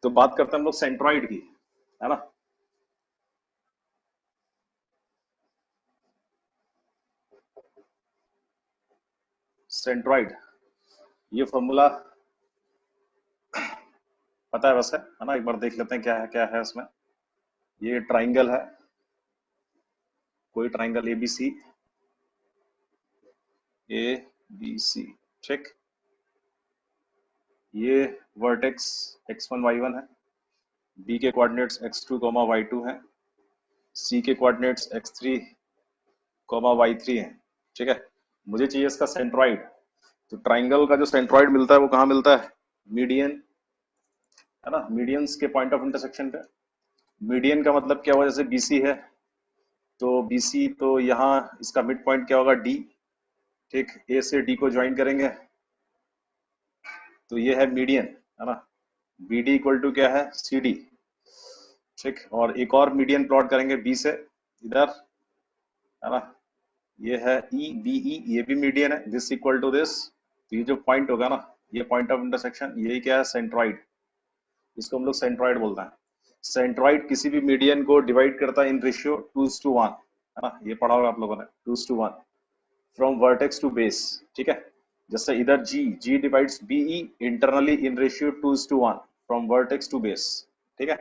तो बात करते हैं हम लोग सेंट्रॉइड की, है ना। सेंट्रॉइड, ये फॉर्मूला पता है वैसे, है ना। एक बार देख लेते हैं क्या है इसमें। ये ट्राइंगल है, कोई ट्राइंगल ए बी सी, ठीक। ये वर्टेक्स x1 y1 है, बी के कोऑर्डिनेट्स x2 y2 हैं, सी के कोऑर्डिनेट्स x3 y3 हैं, ठीक है। मुझे चाहिए इसका सेंट्रॉइड। तो ट्राइंगल का जो सेंट्रॉइड मिलता है वो कहाँ मिलता है? मीडियन, है ना, मीडियंस के पॉइंट ऑफ इंटरसेक्शन पे। मीडियन का मतलब क्या हुआ? जैसे बीसी है तो बीसी, तो यहाँ इसका मिड पॉइंट क्या होगा? डी, ठीक। ए से डी को ज्वाइन करेंगे तो ये है मीडियन, है ना। बी डी इक्वल टू क्या है? सी डी, ठीक। और एक और मीडियन प्लॉट करेंगे बी से इधर, है ना। ये है ई बी ई, ये भी मीडियन है, दिस इक्वल टू दिस। तो ये जो पॉइंट होगा ना, ये पॉइंट ऑफ इंटरसेक्शन, यही क्या है? सेंट्रॉइड। इसको हम लोग सेंट्रॉइड बोलते हैं। सेंट्रॉइड किसी भी मीडियन को डिवाइड करता है इन रेशियो 2:1, है ना। ये पढ़ा होगा आप लोगों ने, 2:1 फ्रॉम वर्टेक्स टू बेस, ठीक है। जैसे इधर G divides BE internally in ratio 2:1 from vertex to base, ठीक है।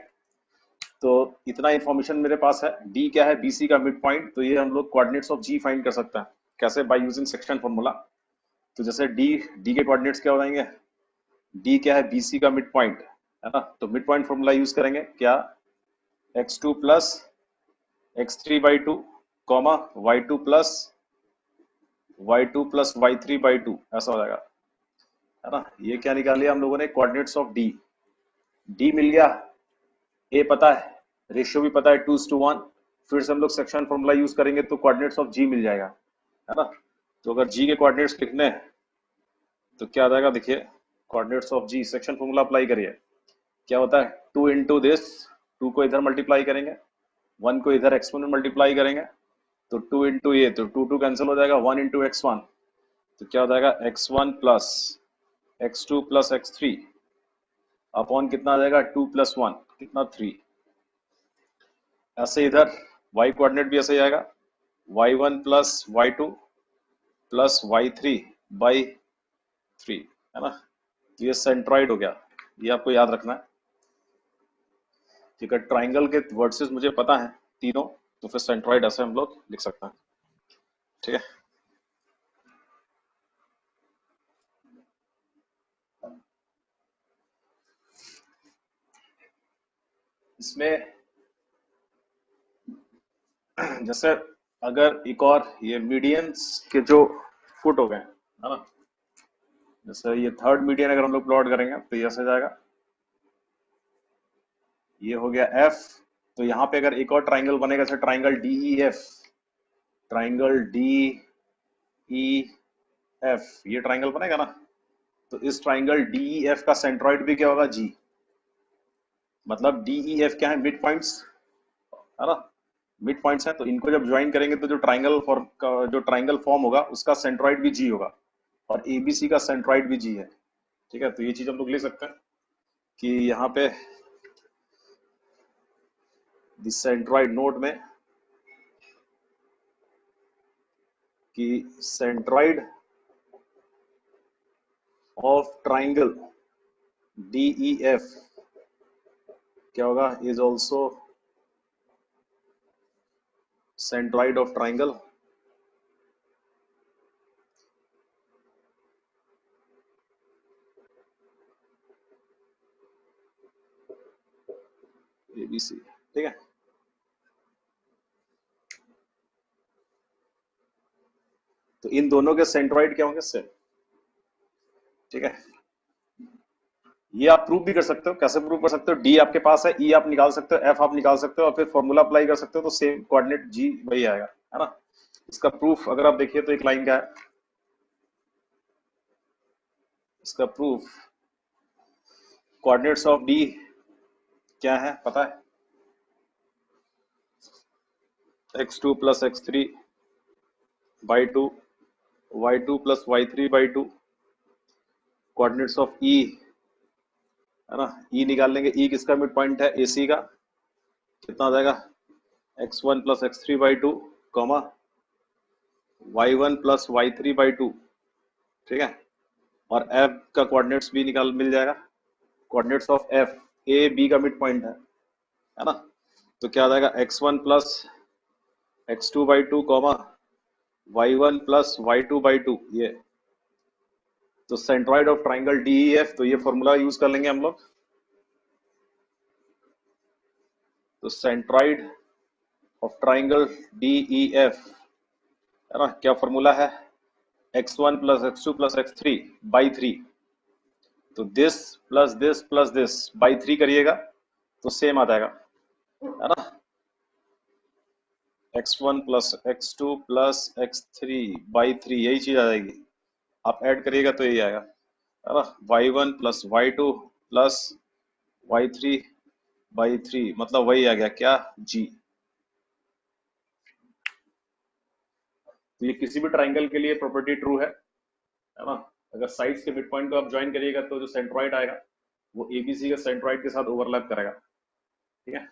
तो इतना इंफॉर्मेशन मेरे पास है। डी क्या है? बीसी का मिड पॉइंट। तो ये हम लोग कोऑर्डिनेट्स ऑफ जी फाइंड कर सकते हैं। कैसे? By using section formula. तो जैसे डी के कोऑर्डिनेट्स क्या हो जाएंगे? डी क्या है? बीसी का मिड पॉइंट, है ना। तो मिड पॉइंट फॉर्मूला यूज करेंगे क्या? x2 plus x3/2 comma y2 plus y3/2, ऐसा हो जाएगा, है ना। ये क्या निकाल लिया हम लोगों ने? Coordinates of D. डी मिल गया, ए पता है, रेशियो भी पता है 2:1। फिर से हम लोग सेक्शन फॉर्मूला यूज करेंगे तो कोऑर्डिनेट्स ऑफ जी मिल जाएगा, है ना। तो अगर जी के कोऑर्डिनेट्स लिखने हैं तो क्या आ जाएगा? देखिए, coordinates of G, section formula apply करिए। क्या होता है? 2 इंटू दिस, 2 को इधर मल्टीप्लाई करेंगे, 1 को इधर x1 में मल्टीप्लाई करेंगे, तो 2 इंटू ये, तो 2 कैंसिल हो जाएगा, 1 इंटू x1, तो क्या हो जाएगा? x1 plus x2 plus x3 upon कितना आ जाएगा? 2 प्लस 1 कितना? 3। ऐसे इधर y कोऑर्डिनेट भी ऐसे ही आएगा, y1 plus y2 plus y3/3, है ना। तो ये सेंट्रॉइड हो गया, ये आपको याद रखना है, ठीक है। ट्राइंगल के वर्ड्स मुझे पता है तीनों, तो फिर सेंट्रॉइड ऐसे हम लोग लिख सकते हैं, ठीक है। इसमें जैसे अगर एक और ये मीडियंस के जो फुट हो गए, है ना। जैसे ये थर्ड मीडियन अगर हम लोग प्लॉट करेंगे तो ये ऐसे जाएगा, ये हो गया एफ। तो यहाँ पे अगर एक और ट्राइंगल बनेगा, जैसे triangle D E F, triangle D E F, ये ट्राइंगल बनेगा ना। तो इस ट्राइंगल डी ई एफ का सेंट्रॉइड भी क्या होगा? जी। मतलब डी ई एफ क्या है? मिड पॉइंट्स, है ना। मिड पॉइंट्स हैं, तो इनको जब ज्वाइन करेंगे तो जो ट्राइंगल फॉर्म होगा उसका सेंट्रॉइड भी जी होगा, और एबीसी का सेंट्रॉइड भी जी है, ठीक है। तो ये चीज हम लोग ले सकते हैं कि यहाँ पे सेंट्रॉइड नोट में कि सेंट्रॉइड ऑफ ट्राइंगल DEF क्या होगा? Is also centroid of triangle ABC, ठीक है। तो इन दोनों के सेंट्रॉइड क्या होंगे? सेम, ठीक है। ये आप प्रूव भी कर सकते हो। कैसे प्रूव कर सकते हो? डी आपके पास है, ई आप निकाल सकते हो, एफ आप निकाल सकते हो, और फिर फॉर्मूला अप्लाई कर सकते हो, तो सेम कोऑर्डिनेट जी वही आएगा, है ना। इसका प्रूफ अगर आप देखिए तो एक लाइन का है, इसका प्रूफ कोऑर्डिनेट्स ऑफ डी क्या है पता है? x2 plus x3/2, y2 plus y3/2। Coordinates of E, है ना। ई निकाल लेंगे, ई किसका मिड पॉइंट है, AC का। कितना आ जाएगा, x1 plus x3 by two, comma y1 plus y3 by two, ठीक है। और f का कोऑर्डिनेट्स भी निकाल मिल जाएगा, coordinates of f, a b का मिड पॉइंट है ना। तो क्या आ जाएगा, x1 plus x2 by two, comma y1 plus y2 by two, ये। तो सेंट्रॉइड ऑफ ट्राइंगल DEF, तो ये फॉर्मूला यूज कर लेंगे हम लोग। तो सेंट्रॉइड ऑफ ट्राइंगल DEF, है ना, क्या फॉर्मूला है, x1 plus x2 plus x3 by 3। तो दिस प्लस दिस बाई 3 करिएगा तो सेम आ जाएगा, है ना। x1 plus x2 plus x3 by 3, यही चीज आ जाएगी। आप ऐड करिएगा तो यही आएगा, है ना। y1 plus y2 plus y3 by 3, मतलब वही आ गया क्या, g। तो ये किसी भी ट्राइंगल के लिए प्रॉपर्टी ट्रू है ना। अगर साइड्स के मिड पॉइंट को आप ज्वाइन करिएगा तो जो सेंट्रॉइड आएगा वो ABC के सेंट्रॉइड के साथ ओवरलैप करेगा, ठीक है।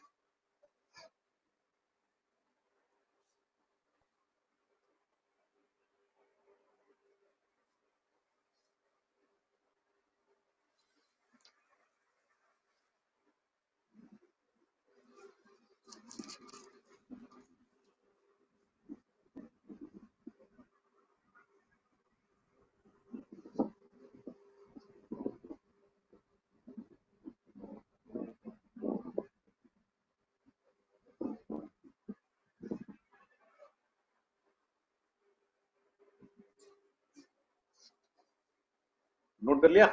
नोट कर लिया।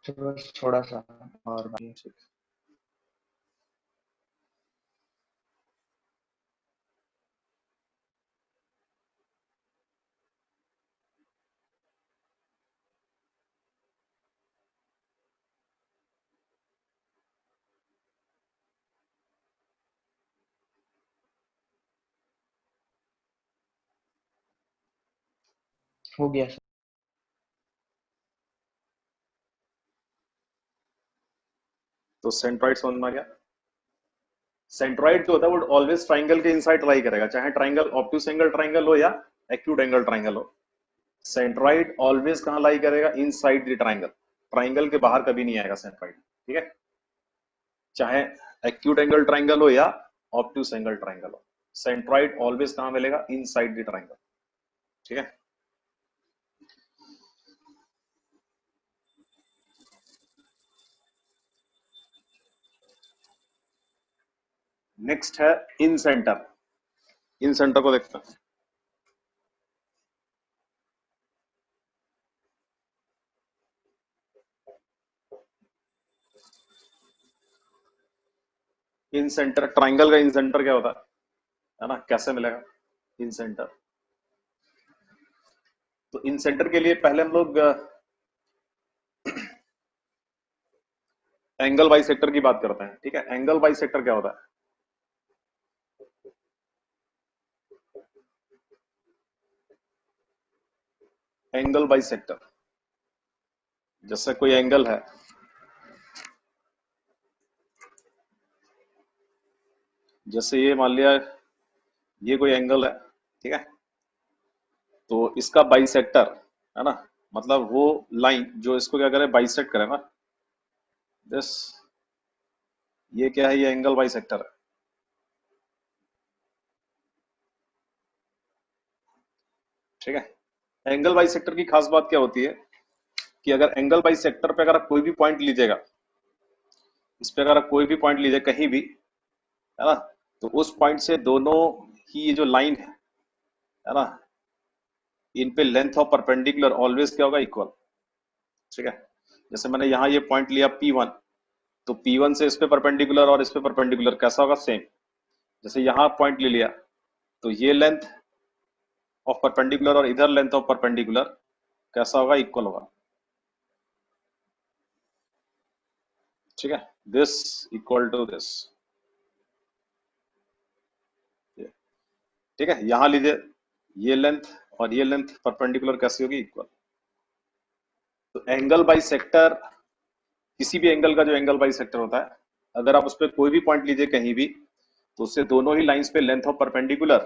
तो बस थोड़ा सा और बाकी। ठीक, हो गया सर। तो सेंट्रॉइड समझ में आ गया। सेंट्रॉइड जो होता है वो ऑलवेज ट्राइंगल के इनसाइड लाई करेगा, चाहे ट्राइंगल ऑब्ट्यूस एंगल ट्राइंगल हो या एक्यूट एंगल ट्राइंगल हो। सेंट्रॉइड ऑलवेज कहां लाई करेगा, इनसाइड द ट्राइंगल, ट्राइंगल के बाहर कभी नहीं आएगा सेंट्रॉइड, ठीक है। चाहे एक्यूट एंगल ट्राइंगल हो या ऑब्ट्यूस एंगल ट्राइंगल हो, सेंट्रॉइड ऑलवेज कहां मिलेगा, इनसाइड द ट्राइंगल, ठीक है। नेक्स्ट है इन सेंटर। इन सेंटर को देखते हैं। इन सेंटर, ट्राइंगल का इन सेंटर क्या होता है ना, कैसे मिलेगा इन सेंटर। तो इन सेंटर के लिए पहले हम लोग एंगल बाई सेक्टर की बात करते हैं, ठीक है। एंगल बाई सेक्टर क्या होता है, एंगल बाई सेक्टर, जैसे कोई एंगल है, जैसे ये मान लिया ये कोई एंगल है, ठीक है। तो इसका बाइसेक्टर, है ना, मतलब वो लाइन जो इसको क्या करे, बाइसेक्ट करे ना, दिस, ये क्या है, ये एंगल बाइसेक्टर है, ठीक है। एंगल बाइसेक्टर की खास बात क्या होती है कि अगर एंगल बाइसेक्टर पे अगर आप कोई भी पॉइंट लीजिएगा, इस पे अगर आप कोई भी पॉइंट लीजिए कहीं भी, है ना, तो उस पॉइंट से दोनों ही ये जो लाइन है ना, इन पे लेंथ ऑफ परपेंडिकुलर ऑलवेज क्या होगा, इक्वल, ठीक है। जैसे मैंने यहाँ ये पॉइंट लिया P1, तो P1 से इस पे परपेंडिकुलर और इस पे परपेंडिकुलर कैसा होगा, सेम। जैसे यहाँ पॉइंट ले लिया तो ये लेंथ ऑफ परपेंडिकुलर और इधर लेंथ ऑफ परपेंडिकुलर कैसा होगा, इक्वल होगा, ठीक है। दिस इक्वल टू दिस, ठीक है। यहां लीजिए ये लेंथ और ये लेंथ परपेंडिकुलर कैसी होगी, इक्वल। तो एंगल बाई सेक्टर, किसी भी एंगल का जो एंगल बाई सेक्टर होता है, अगर आप उस पर कोई भी पॉइंट लीजिए कहीं भी, तो उससे दोनों ही लाइंस पे लेंथ ऑफ परपेंडिकुलर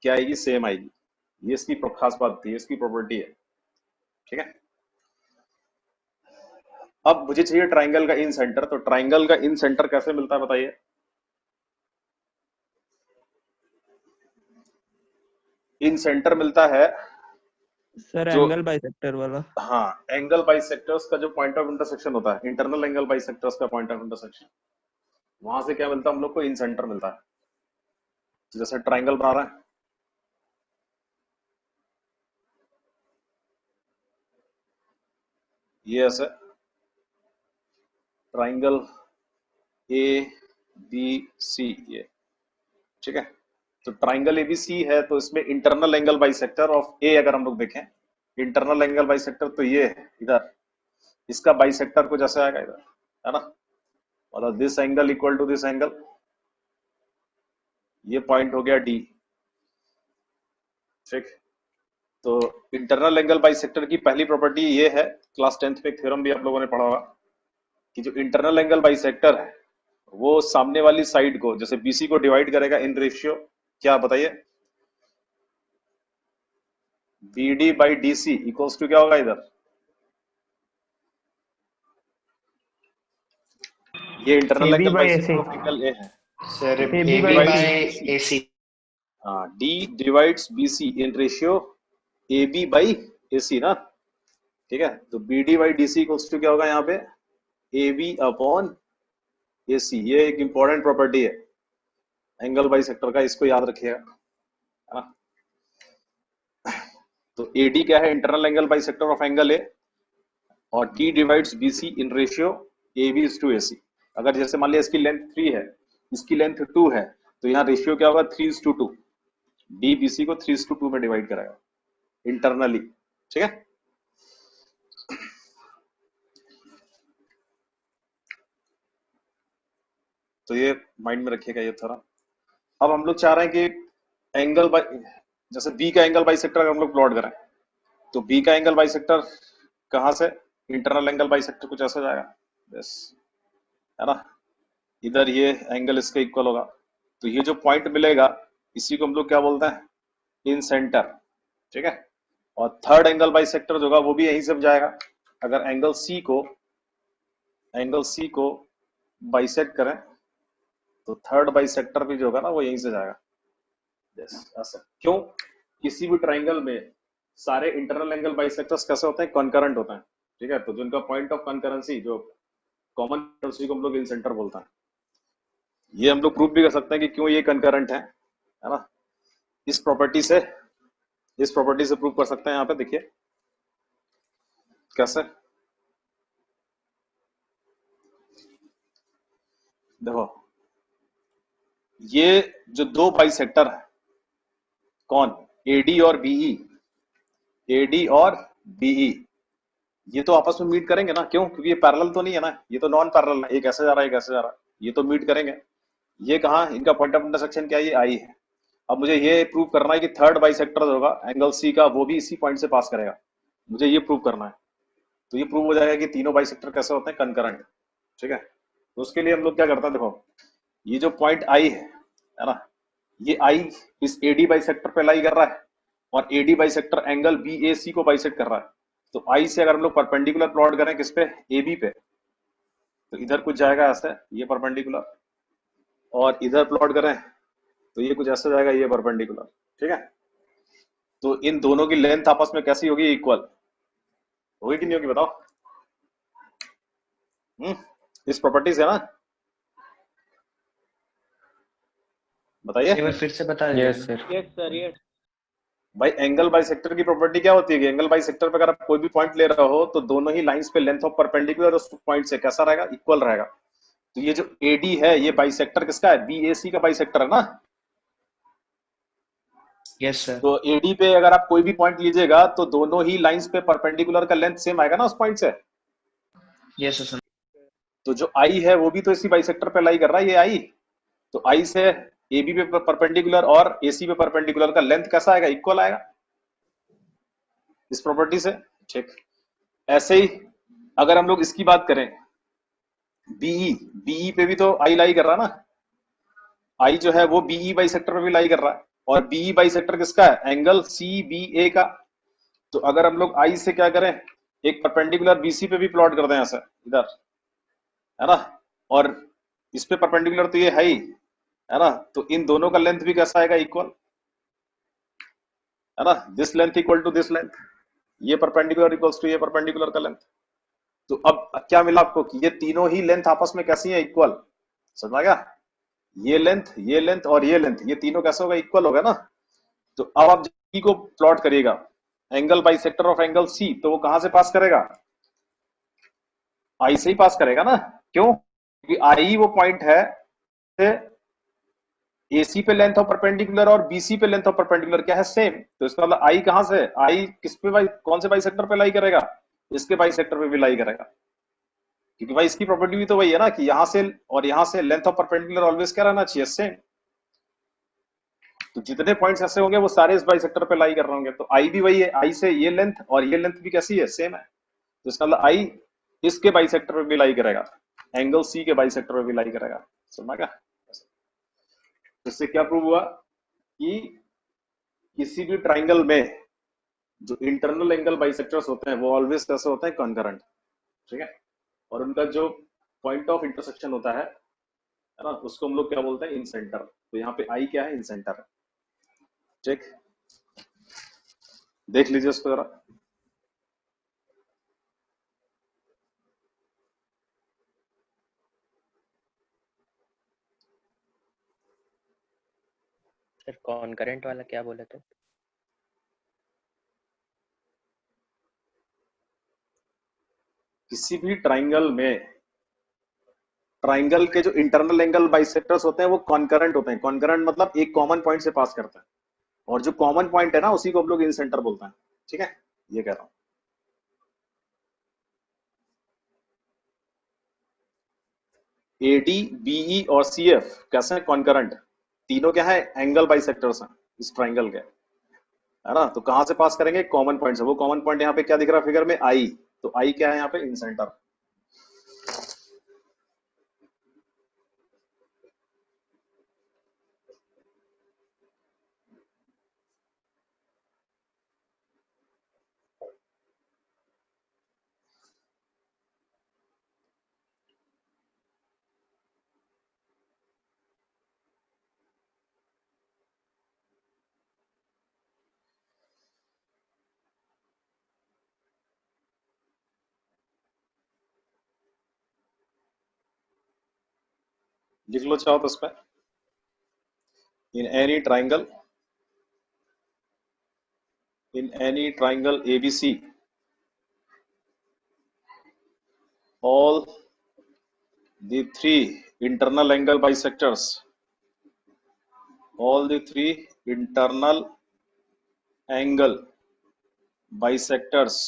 क्या आएगी, सेम आएगी। ये इसकी खास बात थी, इसकी प्रॉपर्टी है। ठीक है, अब मुझे चाहिए ट्राइंगल का इन सेंटर। तो ट्राइंगल का इन सेंटर कैसे मिलता है बताइए। इन सेंटर मिलता है सर जो, एंगल बाइसेक्टर वाला। हाँ, एंगल बाइसेक्टर्स का जो पॉइंट ऑफ इंटरसेक्शन होता है, इंटरनल एंगल बाइसेक्टर्स का पॉइंट ऑफ इंटरसेक्शन, वहां से क्या मिलता है हम लोग को, इन सेंटर मिलता है। तो जैसे ट्राइंगल बना रहा है, ये ऐसे ट्राइंगल ए बी सी, ये ठीक है। तो ट्राइंगल एबीसी है, तो इसमें इंटरनल एंगल बाइसेक्टर ऑफ ए अगर हम लोग देखें, इंटरनल एंगल बाइसेक्टर तो ये है इधर, इसका बाइसेक्टर कुछ ऐसा आएगा इधर, है ना, मतलब this angle equal to this angle, ये पॉइंट हो गया डी। ठीक, तो इंटरनल एंगल बाइसेक्टर की पहली प्रॉपर्टी ये है, क्लास 10th में एक थ्योरम भी आप लोगों ने पढ़ा होगा, कि जो इंटरनल एंगल बाइसेक्टर है वो सामने वाली साइड को, जैसे बीसी को डिवाइड करेगा इन रेशियो, क्या बताइए, BD by DC equals to क्या होगा इधर, ये internal AB angle by AC. Bisector of angle A है। Sir AB AB by by AC. AC। हाँ, D divides BC in ratio A B by A C ना। ठीक है, तो B D by D C equals to क्या होगा यहाँ पे, ए बी अपॉन ए सी। ये एक इंपॉर्टेंट प्रॉपर्टी है एंगल बाई सेक्टर का, इसको याद रखिएगा। हाँ, तो ए डी क्या है, internal angle bisector of angle A, और D divides B C in ratio A B is to A C. अगर जैसे मान लिया इसकी लेंथ 3 है, इसकी लेंथ 2 है, तो यहाँ रेशियो क्या होगा, 3:2। डी बी सी को 3:2 में डिवाइड करेगा इंटरनली। ठीक है, तो ये माइंड में रखिएगा ये थोड़ा। अब हम लोग चाह रहे हैं कि एंगल बाई, जैसे बी का एंगल बाई सेक्टर हम लोग प्लॉट करें, तो बी का एंगल बाई सेक्टर कहां से, इंटरनल एंगल बाई सेक्टर कुछ ऐसा जाएगा, यस, है ना, इधर ये एंगल इसके इक्वल होगा। तो ये जो पॉइंट मिलेगा इसी को हम लोग क्या बोलते हैं, इन सेंटर। ठीक है, और थर्ड एंगल बाई सेक्टर जो होगा वो भी यहीं से जाएगा। अगर एंगल सी को बाइसेक्ट करें तो थर्ड बाइसेक्टर भी जो होगा ना वो यहीं से जाएगा। यस, ऐसा क्यों, किसी भी ट्राइंगल में सारे इंटरनल एंगल बाइसेक्टर्स कैसे होते हैं, कॉन्करेंट होते हैं। ठीक है, तो जिनका पॉइंट ऑफ कॉन्करेंसी जो कॉमन, उसी को हम लोग इन सेंटर बोलते हैं। ये हम लोग प्रूव भी कर सकते हैं कि क्यों ये कंकरेंट है ना, इस प्रॉपर्टी से प्रूव कर सकते हैं। यहाँ पे देखिए कैसे, देखो ये जो दो बाइसेक्टर है, कौन, एडी और बीई, एडी और बीई, ये तो आपस में मीट करेंगे ना, क्यों, क्योंकि ये पैरेलल तो नहीं है ना, ये तो नॉन पैरेलल है, एक ऐसे जा रहा है एक ऐसे जा रहा है, ये तो मीट करेंगे। ये कहा, इनका पॉइंट ऑफ इंटरसेक्शन क्या है, ये आई है। अब मुझे ये प्रूव करना है कि थर्ड बाइसेक्टर जो होगा एंगल सी का, वो भी इसी पॉइंट से पास करेगा, मुझे ये प्रूव करना है। तो ये प्रूव हो जाएगा कि तीनों बाइसेक्टर कैसे होते हैं, कंकरेंट। ठीक है, तो उसके लिए हम लोग क्या करते हैं, देखो ये जो पॉइंट आई है ना, ये आई इस एडी बाइसेक्टर पे लाई कर रहा है, और एडी बाइसेक्टर एंगल बी ए सी को बाइसेक्ट कर रहा है। तो आई से अगर हम लोग परपेंडिकुलर प्लॉट करें किस पे, ए बी पे, तो इधर कुछ जाएगा ऐसे, ये परपेंडिकुलर, और इधर प्लॉट करें तो ये कुछ ऐसा जाएगा, ये परपेंडिकुलर। ठीक है, तो इन दोनों की लेंथ आपस में कैसी होगी, इक्वल होगी कि नहीं होगी, बताओ। इस प्रॉपर्टी से ना, बताइए। एक बार फिर से बता दीजिए। Yes, sir. Yes sir, yes. भाई एंगल बाइसेक्टर की प्रॉपर्टी क्या होती है कि एंगल बाइसेक्टर पे अगर आप कोई भी पॉइंट ले रहे हो तो दोनों ही लाइंस पे लेंथ ऑफ परपेंडिकुलर उस पॉइंट से कैसा रहेगा, इक्वल रहेगा। तो ये जो एडी है ये बाइसेक्टर किसका है, बीएसी का बाइसेक्टर है ना। Yes sir. तो एडी पे अगर आप कोई भी पॉइंट लीजिएगा तो दोनों ही लाइंस पे परपेंडिकुलर का लेंथ सेम आएगा ना उस पॉइंट से। Yes sir. तो जो आई है वो भी तो इसी बाइसेक्टर पे लाई कर रहा है, ये आई। तो आई से एबी पे परपेंडिकुलर और एसी पे परपेंडिकुलर का लेंथ कैसा आएगा, इक्वल आएगा इस प्रॉपर्टी से। ठीक, ऐसे ही अगर हम लोग इसकी बात करें, बीई पे भी तो आई लाई कर रहा है ना, आई जो है वो बीई बाई सेक्टर पे भी लाई कर रहा है, और बीई बाई सेक्टर किसका है, एंगल सी बी ए का। तो अगर हम लोग आई से क्या करें, एक परपेंडिकुलर बीसी पे भी प्लॉट कर दें ऐसा इधर, है ना, और इस पे परपेंडिकुलर तो ये है ना, तो इन दोनों का लेंथ भी कैसा आएगा, इक्वल, है ना, this length equal to this length, ये परपेंडिकुलर इक्वल्स टू ये परपेंडिकुलर का लेंथ। तो अब क्या मिला आपको कि ये तीनों ही लेंथ आपस में कैसी है, इक्वल, समझ आ गया, ये लेंथ और ये लेंथ, ये तीनों कैसे होगा, इक्वल होगा ना। तो अब आप जी को प्लॉट करिएगा angle bisector of angle C, तो वो कहां से पास करेगा, आई से ही पास करेगा ना, क्यों, क्योंकि आई वो पॉइंट है एसी पे लेंथ ऑफ परपेंडिकुलर और बीसी पे लेंथ ऑफ परपेंडिकुलर क्या है, सेम। तो इसका मतलब आई कहां से, आई किस पे बाई, कौन से बाई सेक्टर पे लाई करेगा, इसके बाई सेक्टर पे भी लाई करेगा, क्योंकि भाई इसकी प्रॉपर्टी भी तो वही है ना कि यहां से और यहां से लेंथ ऑफ परपेंडिकुलर ऑलवेज क्या रहना चाहिए, सेम। तो जितने पॉइंट्स ऐसे होंगे वो सारे इस बाई सेक्टर पे लाई कर रहे होंगे, तो आई भी वही है, आई से ये लेंथ और ये लेंथ भी कैसी है, सेम है। तो इसका मतलब आई इसके बाई सेक्टर पे भी लाई करेगा, एंगल सी के बाई सेक्टर पे भी लाई करेगा, समझ गया। इससे क्या प्रूव हुआ कि किसी भी ट्राइंगल में जो इंटरनल एंगल बाइसेक्टर्स होते हैं वो ऑलवेज कैसे होते हैं, कॉन्करेंट, ठीक है, और उनका जो पॉइंट ऑफ इंटरसेक्शन होता है ना, उसको हम लोग क्या बोलते हैं, इन सेंटर। तो यहाँ पे आई क्या है, इन सेंटर है, ठीक, देख लीजिए उसको जरा। सर कॉन्करेंट वाला क्या बोले थे, किसी भी ट्राइंगल में, ट्राइंगल के जो इंटरनल एंगल बाइसेक्टर्स होते हैं वो कॉन्करेंट होते हैं। कॉन्करेंट मतलब एक कॉमन पॉइंट से पास करते हैं, और जो कॉमन पॉइंट है ना उसी को हम लोग इन सेंटर बोलते हैं, ठीक है, ये कह रहा हूं। एडी बीई और सीएफ कैसे हैं, कॉन्करेंट, तीनों क्या है, एंगल बाइसेक्टर्स हैं इस ट्राइंगल के, है ना। तो कहां से पास करेंगे, कॉमन पॉइंट से। वो कॉमन पॉइंट यहाँ पे क्या दिख रहा है फिगर में, आई, तो आई क्या है यहाँ पे, इन सेंटर। लिख लो चाहो तो उस पर, इन any triangle, in any triangle ABC, all the three internal angle bisectors, all the three internal angle bisectors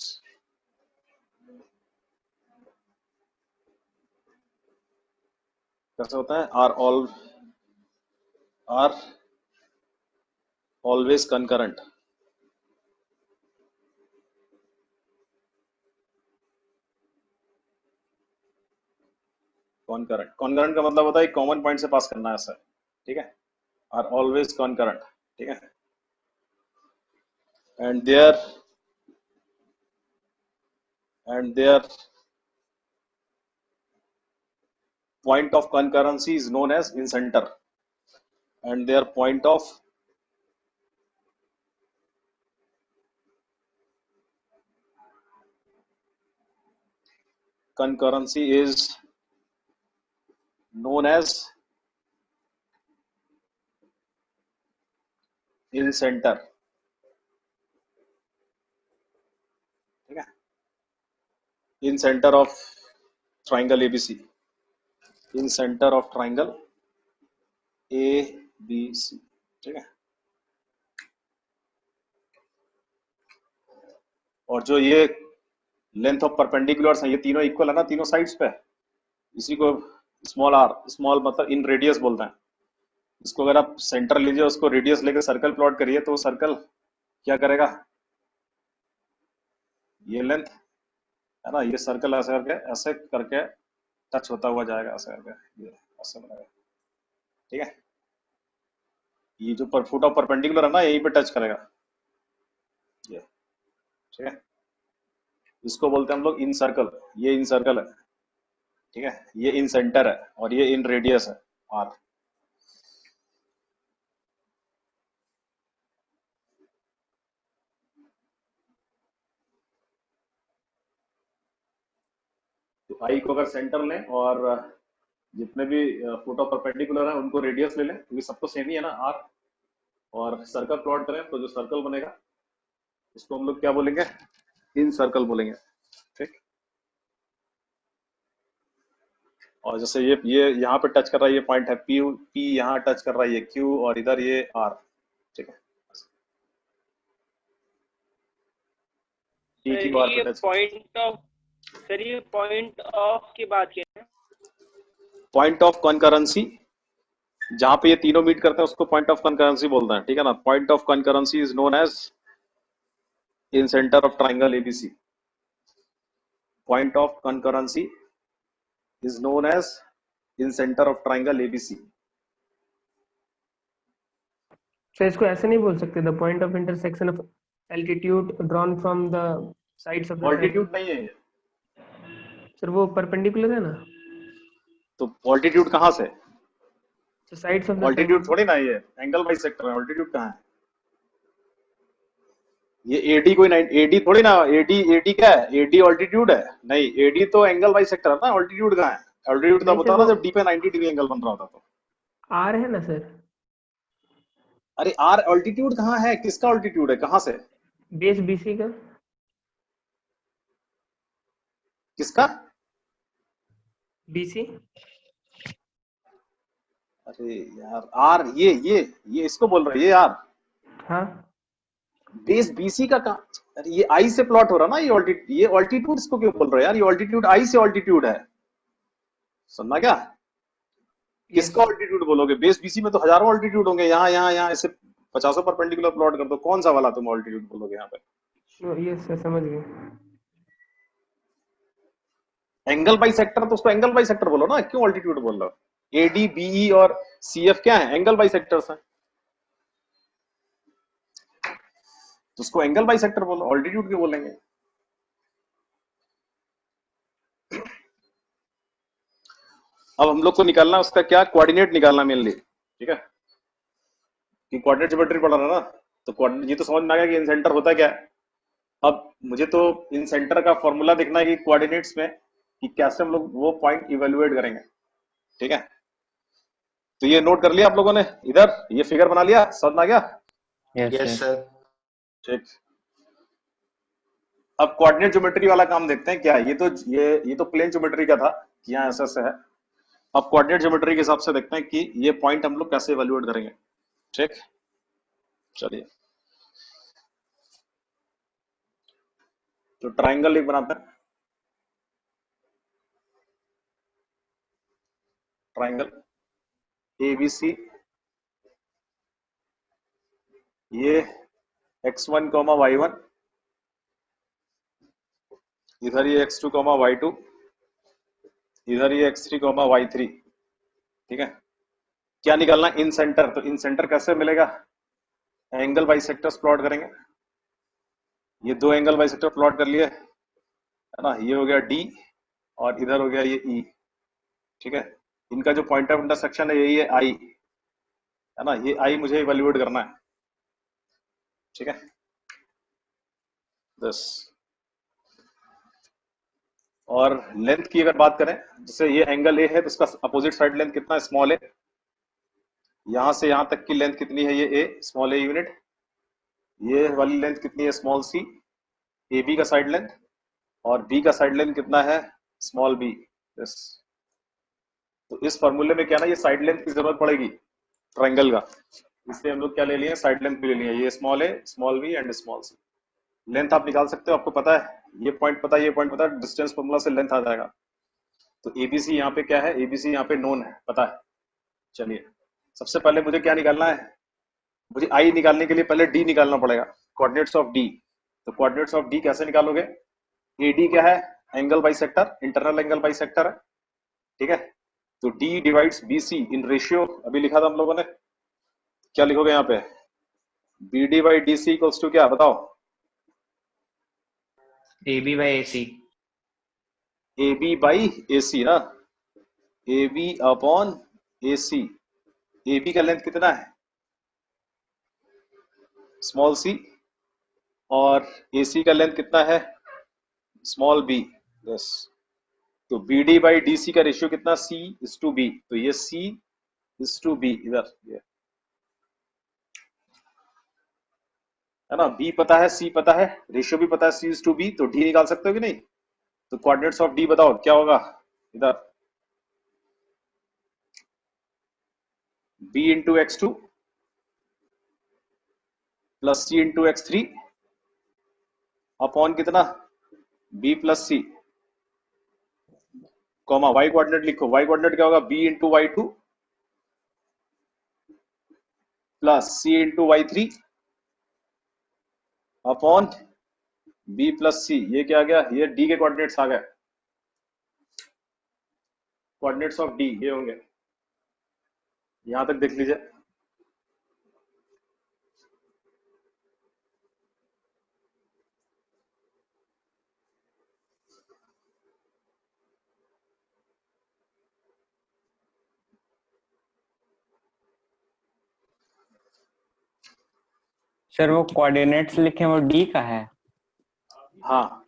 कैसे होता है, are always concurrent। Concurrent, concurrent का मतलब होता है कॉमन पॉइंट से पास करना है ऐसा, ठीक है, आर ऑलवेज कॉन्करेंट, ठीक है, and there point of concurrency is known as in center, and their point of concurrency is known as in center, ठीक है, in center of triangle ABC, in center of triangle ABC, ठीक है। और जो ये length of perpendiculars हैं ये तीनों इक्वल है ना तीनों साइड्स पे, इसी को स्मॉल आर, स्मॉल मतलब इन रेडियस बोलते हैं इसको। अगर आप सेंटर लीजिए उसको रेडियस लेकर सर्कल प्लॉट करिए तो सर्कल क्या करेगा, ये लेंथ है ना, ये सर्कल ऐसे करके टच होता हुआ जाएगा, ऐसे करके ये ऐसे बनेगा, ठीक है। ये जो फुट ऑफ परपेंडिकुलर है ना, यहीं पे टच करेगा ये, ठीक है। इसको बोलते हैं हम लोग इन सर्कल, ये इन सर्कल है, ठीक है। ये इन सेंटर है और ये इन रेडियस है आर। तो आई को अगर सेंटर लें और जितने भी फुट ऑफ परपेंडिकुलर है उनको रेडियस ले लें, क्योंकि सब तो सेम ही है ना आर, और सर्कल प्लॉट करें तो जो सर्कल बनेगा इसको हम लोग क्या बोलेंगे, इन सर्कल बोलेंगे, ठीक। और जैसे ये यहाँ पे टच कर रहा है, ये पॉइंट है पी, पी यहाँ टच कर रहा है ये क्यू, और इधर ये आर, ठीक है। पी क्यू आर पे टच, पॉइंट ऑफ, सर ये पॉइंट ऑफ की बात की है, पॉइंट ऑफ कॉन्करेंसी, जहां पे ये तीनों मीट करते हैं उसको पॉइंट ऑफ कॉन्करेंसी बोलते हैं, ठीक है ना। Point of concurrency is known as in centre of triangle ABC. Point of concurrency is known as in center of triangle ABC. Sir इसको ऐसे नहीं बोल सकते, the point of intersection of altitude drawn from the sides of the altitude नहीं है ये, sir, वो perpendicular है ना, तो ऑल्टीट्यूड कहाँ से, तो साइड्स ऑफ द ऑल्टीट्यूड थोड़ी ना, ये एंगल बाइसेक्टर है, ऑल्टीट्यूड कहाँ है, ये एडी कोई नहीं, एडी थोड़ी ना, एडी क्या है, एडी ऑल्टीट्यूड है, नहीं एडी तो एंगल बाइसेक्टर है ना, ऑल्टीट्यूड कहाँ है, ऑल्टीट्यूड तब होता है ना जब डी पे 90 डिग्री एंगल बन रहा होता तो। आर है ना सर, अरे आर ऑल्टीट्यूड कहाँ है, किसका ऑल्टीट्यूड है, कहाँ से, बेस बीसी का, किसका, बीसी, अरे यार आर, ये इसको बोल रहे हैं, ये आर, हाँ बेस बीसी का कहाँ, अरे ये आई से प्लॉट हो रहा ना, ये ऑल्टीट्यूड इसको क्यों बोल रहे हो यार, ये ऑल्टीट्यूड आई से ऑल्टीट्यूड है, सुनना क्या, किसका ऑल्टीट्यूड बोलोगे, बेस बीसी में तो हजारों ऑल्टीट्यूड होंगे, यहाँ ऐसे 50 परपेंडिकुलर प्लॉट कर दो, कौन सा वाला तुम ऑल्टीट्यूड बोलोगे यहाँ पे, ये सर समझ गए, एंगल बाई सेक्टर तो उसको एंगल बाई सेक्टर बोलो ना, क्यों ऑल्टीट्यूड बोल रहे हो, एडी बीई और सीएफ क्या है, एंगल बाई सेक्टर्स हैं, तो उसको एंगल बाई सेक्टर बोलो, ऑल्टीट्यूड क्यों बोलेंगे। अब हम लोग को निकालना उसका क्या, कोऑर्डिनेट निकालना मेनली, ठीक है, कि कोऑर्डिनेट ज्योमेट्री पढ़ा रहा ना, तो कोऑर्डिनेट ये तो समझ में आ गया कि इन सेंटर होता क्या है। अब मुझे तो इन सेंटर का फॉर्मूला देखना है कि कोऑर्डिनेट्स में कि कैसे हम लोग वो पॉइंट इवेल्युएट करेंगे, ठीक है। तो ये नोट कर लिया आप लोगों ने, इधर ये फिगर बना लिया, समझ में आ गया, यस सर। ठीक। अब कोऑर्डिनेट ज्योमेट्री वाला काम देखते हैं क्या है, ये तो प्लेन ज्योमेट्री का था कि यहाँ ऐसा है। अब कोऑर्डिनेट ज्योमेट्री के हिसाब से देखते हैं कि ये पॉइंट हम लोग कैसे इवेल्युएट करेंगे, ठीक। चलिए तो ट्राइंगल एक बनाते हैं, ट्राइंगल ABC, ये x1, y1, इधर ये x2, y2, इधर ये x3, y3, ठीक है। क्या निकालना, इन सेंटर, तो इन सेंटर कैसे मिलेगा, एंगल बाइसेक्टर्स प्लॉट करेंगे, ये दो एंगल बाइसेक्टर प्लॉट कर लिए है ना, ये हो गया D और इधर हो गया ये E, ठीक है। इनका जो पॉइंट ऑफ इंटरसेक्शन है यही है I, है ना, ये I मुझे इवेल्युएट करना है, ठीक है। बस, और लेंथ की अगर बात करें, जैसे ये एंगल A है तो उसका अपोजिट साइड लेंथ कितना है, स्मॉल a, यहां से यहां तक की लेंथ कितनी है, ये a, स्मॉल a यूनिट, ये वाली लेंथ कितनी है, स्मॉल c, AB का साइड लेंथ, और B का साइड लेंथ कितना है, स्मॉल b। बस, तो इस फॉर्मूले में क्या ना, ये साइड लेंथ की जरूरत पड़ेगी ट्रायंगल का, इसलिए हम लोग क्या ले लिए, साइड लेंथ भी ले लिए, ये small a, small b and small c। Length आप निकाल सकते हो, आपको पता है, ये पॉइंट पता है, ये पॉइंट पता है, डिस्टेंस फॉर्मूला से लेंथ आ जाएगा। तो ABC यहाँ पे क्या है, ABC यहाँ पे नोन है, पता है। चलिए सबसे पहले मुझे क्या निकालना है, मुझे I निकालने के लिए पहले D निकालना पड़ेगा, कोऑर्डिनेट्स ऑफ D। तो कोऑर्डिनेट्स ऑफ D कैसे निकालोगे, AD क्या है, angle bisector, internal angle bisector है, ठीक है। तो D divides BC in ratio, अभी लिखा था हम लोगों ने, क्या लिखोगे यहाँ पे, B D by D C equals to क्या बताओ, AB by AC. A B by A C ना, A B upon A C. A B का लेंथ कितना है, स्मॉल सी, और ए सी का लेंथ कितना है, स्मॉल बी। यस, तो B D by D C का रेशियो कितना, सी इज टू बी, तो ये सी इज टू बी इधर, ये है ना, बी पता है, सी पता है, रेशियो भी पता है, सी इज टू बी, तो डी निकाल सकते हो कि नहीं। तो कोऑर्डिनेट्स ऑफ डी बताओ क्या होगा, इधर B into x two plus C into x three upon कितना, B plus C, comma y coordinate लिखो, वाई कोऑर्डिनेट क्या होगा, B into y two plus C into y three upon B plus C. ये क्या आ गया, ये D के coordinates आ गए, कोऑर्डिनेट्स ऑफ डी ये होंगे, यहां तक देख लीजिए। सर वो कोऑर्डिनेट्स लिखे वो डी का है। हाँ,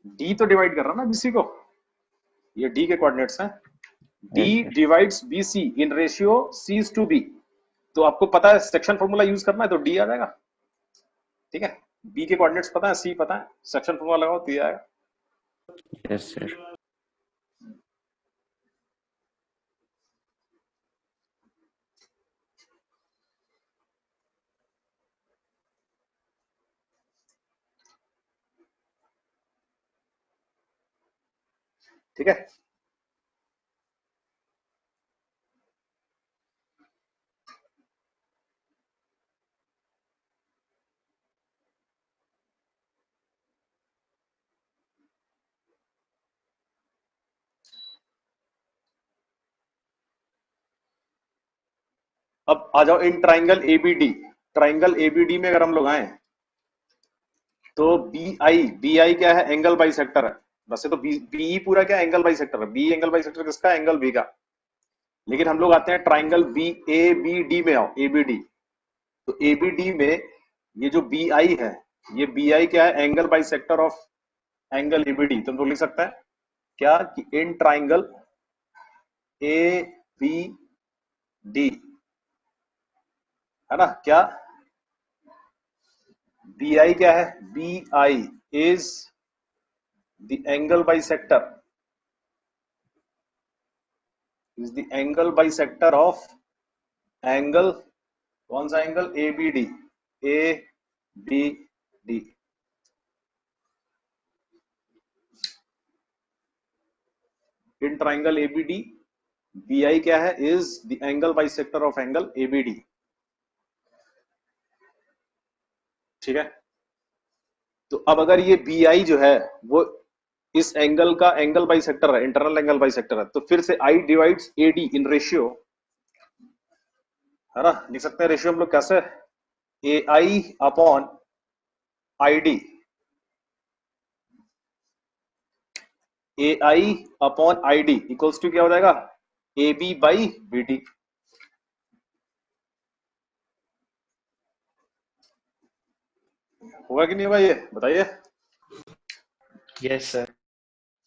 डी तो डिवाइड कर रहा ना बीसी को, ये डी के कोऑर्डिनेट्स हैं, D Yes, sir. Divides BC in ratio C is to B. तो आपको पता है सेक्शन फॉर्मूला यूज करना है तो डी आ जाएगा, ठीक है। बी के कोऑर्डिनेट्स पता है, सी पता है, सेक्शन फॉर्मूला लगाओ तो ये आएगा। Yes sir. ठीक है, अब आ जाओ इन ट्राइंगल एबीडी। ट्राइंगल एबीडी में अगर हम लोग आए तो बी आई क्या है, एंगल बाइसेक्टर है। वैसे तो बी पूरा क्या एंगल बाइसेक्टर है, बी एंगल बाइसेक्टर किसका, एंगल बी का। लेकिन हम लोग आते हैं triangle B A B D में, आओ एबीडी। तो एबीडी में ये जो बी आई है, ये बी आई क्या है, angle bisector of angle ABD. तुम लोग लिख सकते हैं क्या कि in triangle A B D, है ना, क्या बी आई क्या है, B I is the angle bisector, is the angle bisector of angle, कौन सा एंगल, A B D, A B D. In triangle ABD B I क्या है, is the angle bisector of angle ABD, ठीक है। तो अब अगर ये बी आई जो है वो इस एंगल का एंगल बाइसेक्टर है, इंटरनल एंगल बाइसेक्टर है, तो फिर से I divides A D in ratio, है ना, लिख सकते हैं रेशियो हम लोग कैसे, A I upon I D, A I upon I D equals to क्या हो जाएगा, A B by B D. होगा कि नहीं होगा ये बताइए। Yes, sir.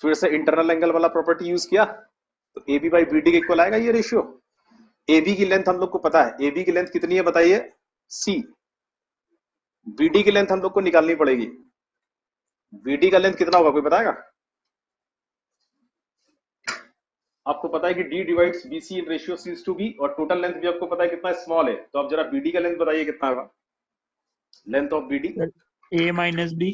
फिर से इंटरनल एंगल वाला प्रॉपर्टी यूज किया तो A B by B D के इक्वल आएगा ये रेशियो। ए बी की लेंथ हम लोग को पता है, ए बी की लेंथ कितनी है बताइए, सी। बी डी की लेंथ हम लोग को निकालनी पड़ेगी, बी डी का लेंथ कितना होगा कोई बताएगा। आपको पता है कि D divides B C in ratio C to B, और टोटल लेंथ भी आपको पता है कितना स्मॉल है। तो आप जरा बी डी का लेंथ बताइए कितना होगा, length of B D. A minus B,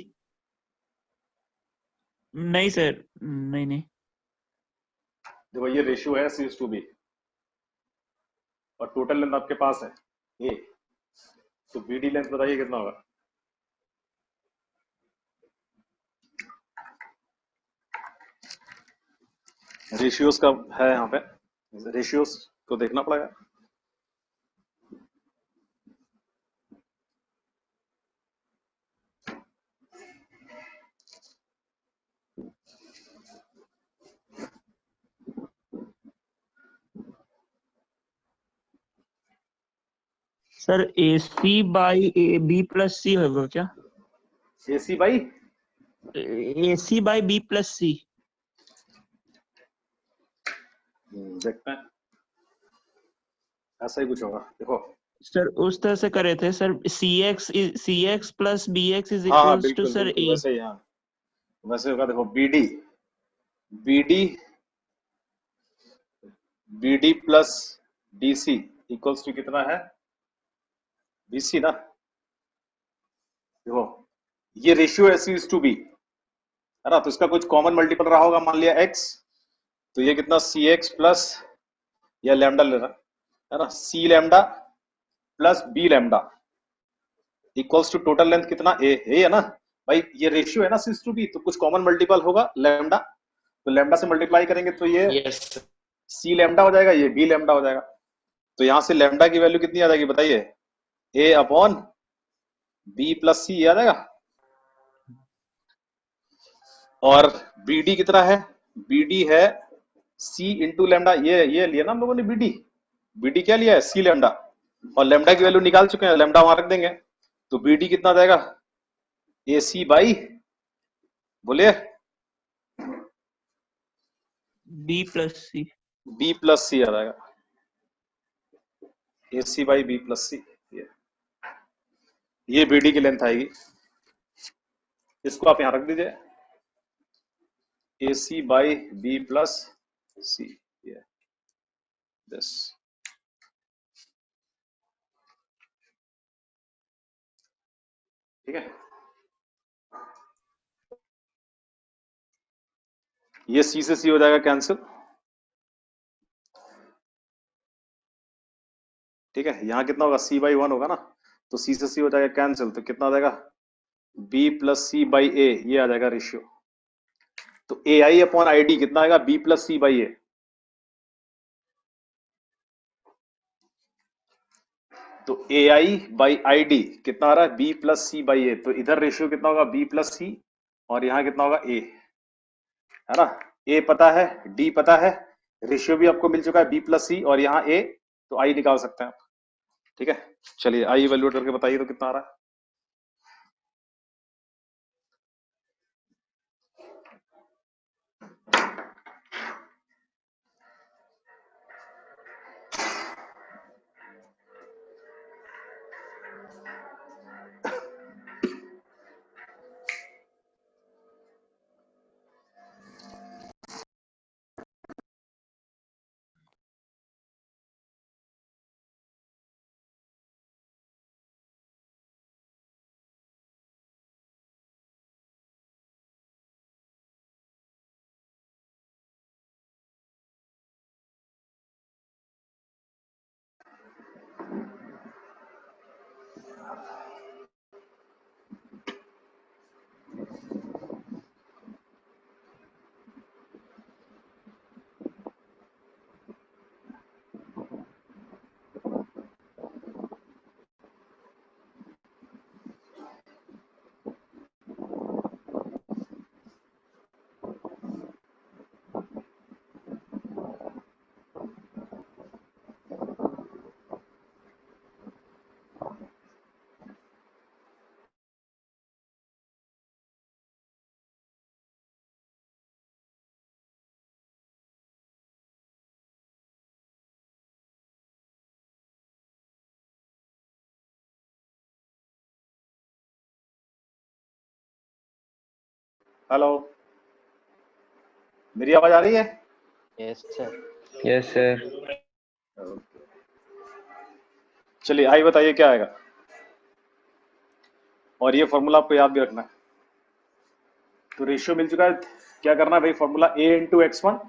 नहीं सर, नहीं नहीं, देखो ये रेशियो है सी टू बी और टोटल लेंथ आपके पास है ए, तो बी डी लेंथ बताइए कितना होगा। रेशियोज का है यहाँ पे, रेशियोज को देखना पड़ेगा। Sir AC by B plus C होगा क्या? AC by AC by B plus C। देखते हैं, ऐसा ही कुछ होगा। देखो सर उस तरह से करे थे sir, CX plus BX is हाँ हाँ इक्वल्स टू बिल्कुल सर बिल्कुल A। वैसे ही, हाँ वैसे होगा। देखो BD plus DC equals to कितना है, BC ना। देखो ये रेशियो है C/B है ना, तो इसका कुछ कॉमन मल्टीपल रहा होगा, मान लिया X, तो ये कितना CX प्लस या लैम्डा ले रहा है ना, C lambda plus B lambda equals to total length कितना A है ना भाई। ये रेशियो है ना C/B, तो कुछ कॉमन मल्टीपल होगा लैम्डा, तो लैम्डा से मल्टीप्लाई करेंगे तो ये यस C लैम्डा हो जाएगा, ये B लैम्डा हो जाएगा। तो यहां से लैम्डा की वैल्यू कितनी आ जाएगी बताइए, A upon B plus C आ जाएगा। और BD कितना है, BD है C इंटू लैम्डा, ये लिया ना हम लोगों ने BD क्या लिया है, C लैम्डा, और लैम्डा की वैल्यू निकाल चुके हैं, लैम्डा वहां रख देंगे, तो BD कितना जाएगा, AC बाई, बोलिए B plus C। B plus C आ जाएगा, AC by B plus C। ये BD की लेंथ आएगी, इसको आप यहां रख दीजिए, AC by B plus C, ये दिस। ठीक है, ये C से C हो जाएगा कैंसिल। ठीक है, यहाँ कितना होगा, C बाई 1 होगा ना, तो C से C हो जाएगा कैंसिल, तो कितना आ जाएगा B plus C by A, ये आ जाएगा रेशियो। तो AI अपॉन ID कितना आएगा, B plus C by A। तो AI बाई ID कितना आ रहा है, B plus C by A। तो इधर रेशियो कितना होगा, B प्लस C, और यहाँ कितना होगा A, है ना। A पता है, D पता है, रेशियो भी आपको मिल चुका है B प्लस C, और यहाँ A, तो I निकाल सकते हैं आप। ठीक है, चलिए I इवैल्यूएट करके बताइए तो कितना आ रहा है। हेलो, मेरी आवाज आ रही है? Yes sir. Yes sir. चलिए आई बताइए क्या आएगा, और ये फॉर्मूला आपको याद भी रखना है। तो रेशियो मिल चुका है, क्या करना है भाई, formula A into X1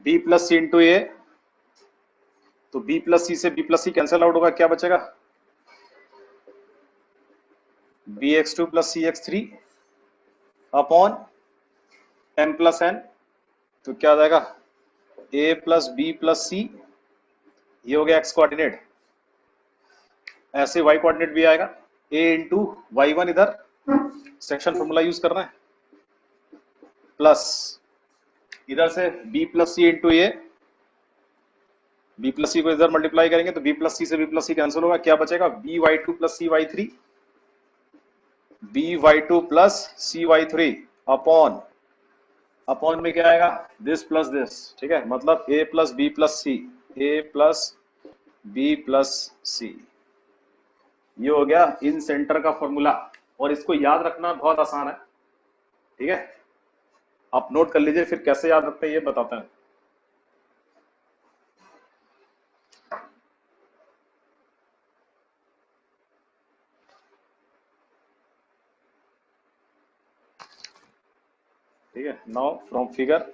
B plus C into A, तो B प्लस C से B plus C cancel out होगा, क्या बचेगा, bx2 plus cx3 upon m plus n, तो क्या आ जाएगा a plus b plus c, ये हो गया x कोऑर्डिनेट। ऐसे y कोऑर्डिनेट भी आएगा a इंटू y1, इधर सेक्शन फॉर्मूला यूज करना है, प्लस इधर से b प्लस सी इंटू ए, b प्लस सी को इधर मल्टीप्लाई करेंगे तो b प्लस सी से b प्लस सी कैंसिल होगा, क्या बचेगा by2 plus cy3, by2 plus cy3 upon, upon में क्या आएगा दिस प्लस दिस, ठीक है, मतलब a plus b plus C, a plus b plus C. ये हो गया इन सेंटर का फॉर्मूला, और इसको याद रखना बहुत आसान है, ठीक है, आप नोट कर लीजिए, फिर कैसे याद रखते हैं ये बताते हैं। ठीक है, नाउ फ्रॉम फिगर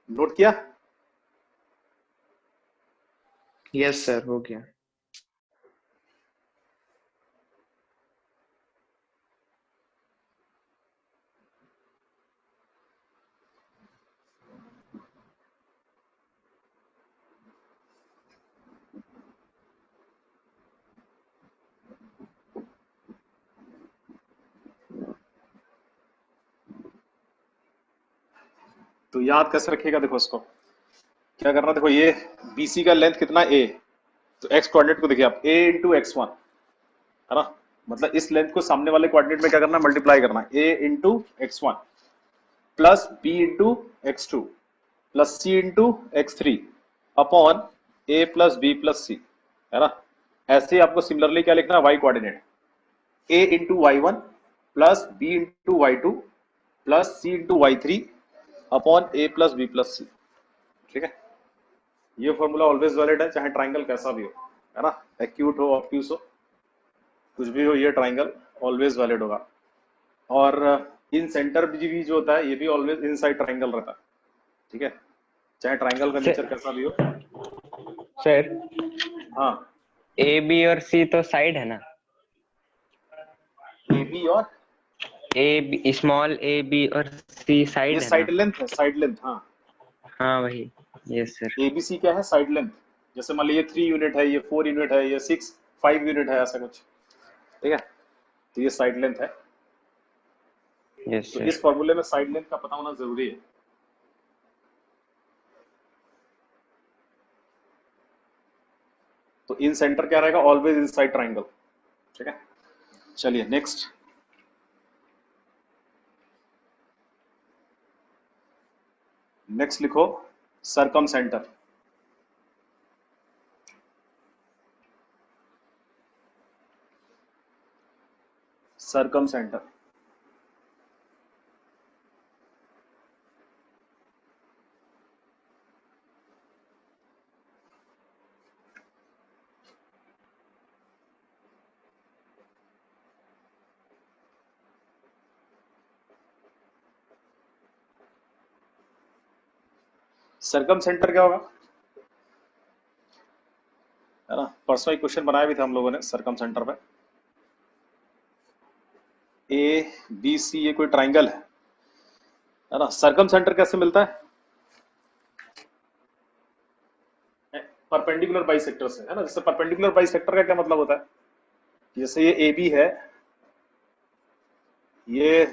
नोट किया? यस सर, हो गया। तो याद कैसे रखिएगा, देखो इसको क्या करना, देखो ये BC का लेंथ कितना a, तो x कोऑर्डिनेट को देखिए आप a इंटू x1 है ना, मतलब इस लेंथ को सामने वाले कोऑर्डिनेट में क्या करना, मल्टीप्लाई करना, a into x1 plus b into x2 plus c into x3 upon a plus b plus c, है ना। ऐसे आपको सिमिलरली क्या लिखना है, y coordinate a into y1 plus b into y2 plus c into y3 upon a plus b plus c, ठीक है। ये फॉर्मूला ऑलवेज वैलिड है, चाहे ट्राइंगल कैसा भी हो, है ना, एक्यूट हो ऑब्ट्यूस हो, कुछ भी हो, ये ट्राइंगल ऑलवेज वैलिड होगा। और इन सेंटर भी जो होता है ये भी ऑलवेज इनसाइड ट्राइंगल रहता है, ठीक है, चाहे ट्राइंगल का नेचर कैसा भी हो। सर हाँ, ए बी और सी तो साइड है ना, ए बी और A B, small A B और सी साइड ये है साइड ना। लेंथ है, साइड लेंथ, हाँ। हाँ वही, यस सर। ABC क्या है, साइड लेंथ, जैसे मान लीजिए 3 यूनिट है, ये 4 यूनिट है, ये 5 यूनिट है, ऐसा कुछ, ठीक है, तो ये साइड लेंथ है। यस तो सर। इस फॉर्मूले में साइड लेंथ का पता होना जरूरी है। तो इन सेंटर क्या रहेगा, ऑलवेज इनसाइड ट्राइंगल, ठीक है। चलिए नेक्स्ट, नेक्स्ट लिखो सरकम सेंटर। सरकम सेंटर, सरकम सेंटर क्या होगा, है ना, परसों एक क्वेश्चन बनाया भी था हम लोगों ने सरकम सेंटर पे। ABC ये कोई ट्राइंगल है ना, सरकम सेंटर कैसे मिलता है, परपेंडिकुलर बाइसेक्टर से, है ना। जैसे परपेंडिकुलर बाइसेक्टर का क्या मतलब होता है, जैसे ये AB है, ये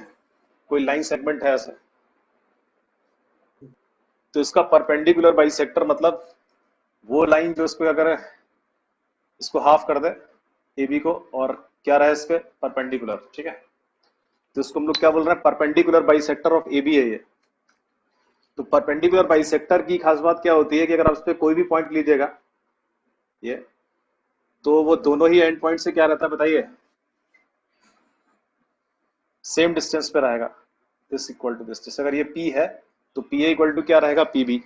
कोई लाइन सेगमेंट है ऐसा, तो इसका परपेंडिकुलर बाइसेक्टर मतलब वो लाइन जो इसको क्या करे, इसको हाफ कर दे ए बी को, और क्या रहे इस पे परपेंडिकुलर, ठीक है। तो इसको हम लोग क्या बोल रहे हैं, perpendicular bisector of A B है ये। तो परपेंडिकुलर बाइसेक्टर की खास बात क्या होती है कि अगर आप इस पे कोई भी पॉइंट लीजिएगा ये, तो वो दोनों ही एंड पॉइंट से क्या रहता है बताइए, सेम डिस्टेंस पे रहेगा, दिस इक्वल टू दिस। जैसे अगर ये P है तो PA इक्वल टू क्या रहेगा, PB।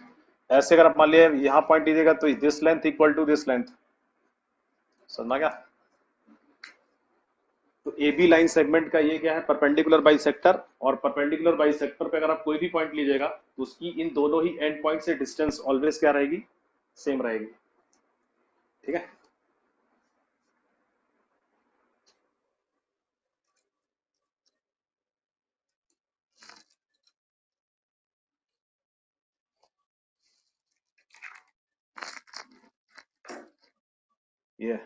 ऐसे अगर आप मान लिया यहाँ पॉइंट लीजिएगा तो this length equal to this length, समझना क्या। तो AB लाइन सेगमेंट का ये क्या है, परपेंडिकुलर बाइसेक्टर, और परपेंडिकुलर बाइसेक्टर पे अगर आप कोई भी पॉइंट लीजिएगा तो उसकी इन दोनों ही एंड पॉइंट से डिस्टेंस ऑलवेज क्या रहेगी, सेम रहेगी, ठीक है। ये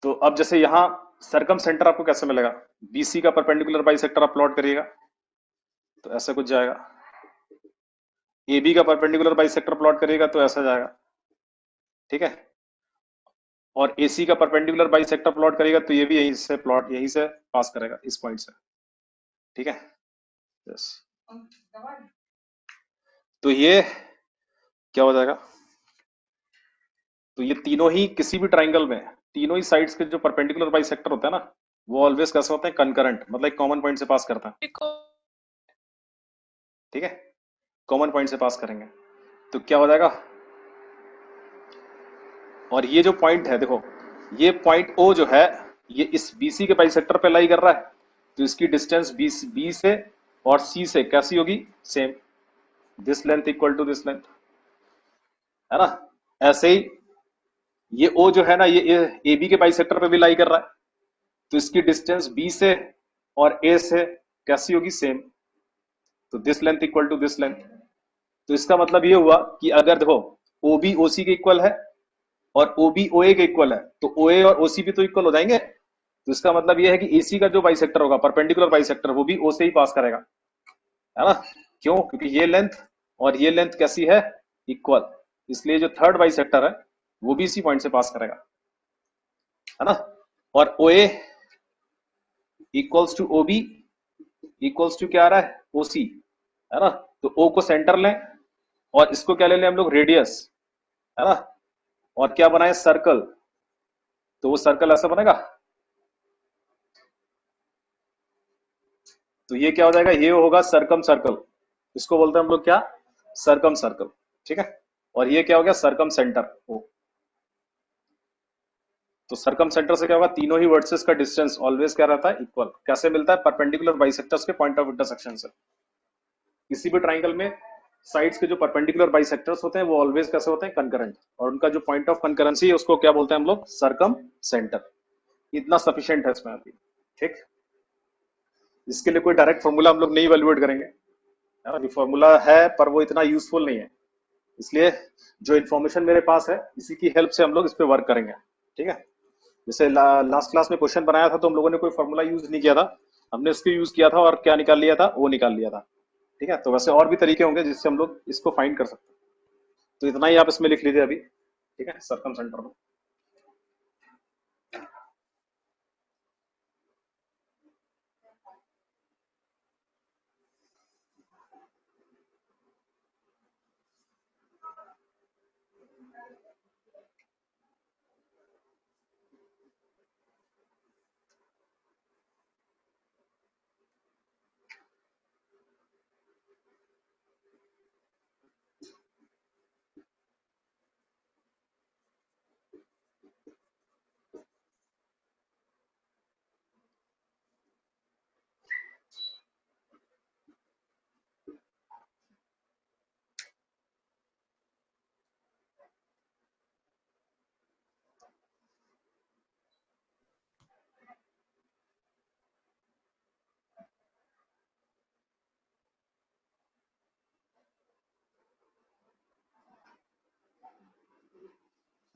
तो अब जैसे यहाँ सरकम सेंटर आपको कैसे मिलेगा, BC का परपेंडिकुलर बाइसेक्टर आप प्लॉट करिएगा तो ऐसा कुछ जाएगा, AB का परपेंडिकुलर बाइसेक्टर प्लॉट करिएगा तो ऐसा जाएगा, ठीक है। और AC का परपेंडिकुलर बाइसेक्टर प्लॉट करेगा तो ये भी यहीं से पास करेगा इस पॉइंट से, ठीक है। यस, तो ये क्या हो जाएगा, तो ये तीनों ही किसी भी ट्राइंगल में तीनों ही साइड्स के जो परपेंडिकुलर बाइसेक्टर होते हैं ना, वो ऑलवेज कैसे होते हैं, कंकरेंट, मतलब एक कॉमन पॉइंट से पास करता है, ठीक है। कॉमन पॉइंट से पास करेंगे तो क्या हो जाएगा, और ये जो पॉइंट है देखो, ये पॉइंट O जो है ये इस BC के बाइसेक्टर पे लाई कर रहा है, तो इसकी डिस्टेंस B से और C से कैसी होगी, same, this length equal to this length, है ना। ऐसे ही ये O जो है ना ये AB के बाइसेक्टर पे भी लाई कर रहा है, तो इसकी डिस्टेंस B से और A से कैसी होगी, सेम, तो this length equal to this length. तो इसका मतलब ये हुआ कि अगर देखो OB OC के इक्वल है और OB OA के इक्वल है, तो OA और OC भी तो इक्वल हो जाएंगे। तो इसका मतलब ये है कि AC का जो बाइसेक्टर होगा, परपेंडिकुलर बाइसेक्टर, वो भी O से ही पास करेगा, है ना। क्यों, क्योंकि ये लेंथ और ये लेंथ कैसी है, इक्वल, इसलिए जो थर्ड बाइसेक्टर है वो भी इसी पॉइंट से पास करेगा, है ना। और OA equals to OB equals to क्या आ रहा है, OC, है ना। तो O को सेंटर लें और इसको क्या ले लें हम लोग, रेडियस, है ना, और क्या बनाए, सर्कल। तो वो सर्कल ऐसा बनेगा, तो ये क्या हो जाएगा, ये होगा सरकम सर्कल, इसको बोलते हैं हम लोग क्या, सरकम सर्कल, ठीक है। और ये क्या हो गया, सरकम सेंटर। तो सरकम सेंटर से क्या होगा, तीनों ही वर्टिसेस का डिस्टेंस ऑलवेज क्या रहता है, इक्वल। कैसे मिलता है, परपेंडिकुलर बाइसेक्टर्स के पॉइंट ऑफ इंटरसेक्शन से। किसी भी ट्राइंगल में साइड्स के जो परपेंडिकुलर बाइसेक्टर्स होते हैं वो ऑलवेज कैसे होते हैं, कंकरेंट, और उनका जो पॉइंट ऑफ कंकरेंसी है उसको क्या बोलते हैं हम लोग, सरकम सेंटर। इतना सफिशिएंट है इसमें अभी, ठीक। इसके लिए कोई डायरेक्ट फॉर्मूला हम लोग नहीं इवैल्यूएट करेंगे, फॉर्मूला है पर वो इतना यूजफुल नहीं है, इसलिए जो इन्फॉर्मेशन मेरे पास है इसी की हेल्प से हम लोग इस पे वर्क करेंगे, ठीक है। जैसे लास्ट क्लास में क्वेश्चन बनाया था तो हम लोगों ने कोई फॉर्मूला यूज नहीं किया था, हमने इसको यूज किया था और क्या निकाल लिया था, वो निकाल लिया था, ठीक है। तो वैसे और भी तरीके होंगे जिससे हम लोग इसको फाइंड कर सकते हैं। तो इतना ही आप इसमें लिख लीजिए अभी, ठीक है, सरकम सेंटर में।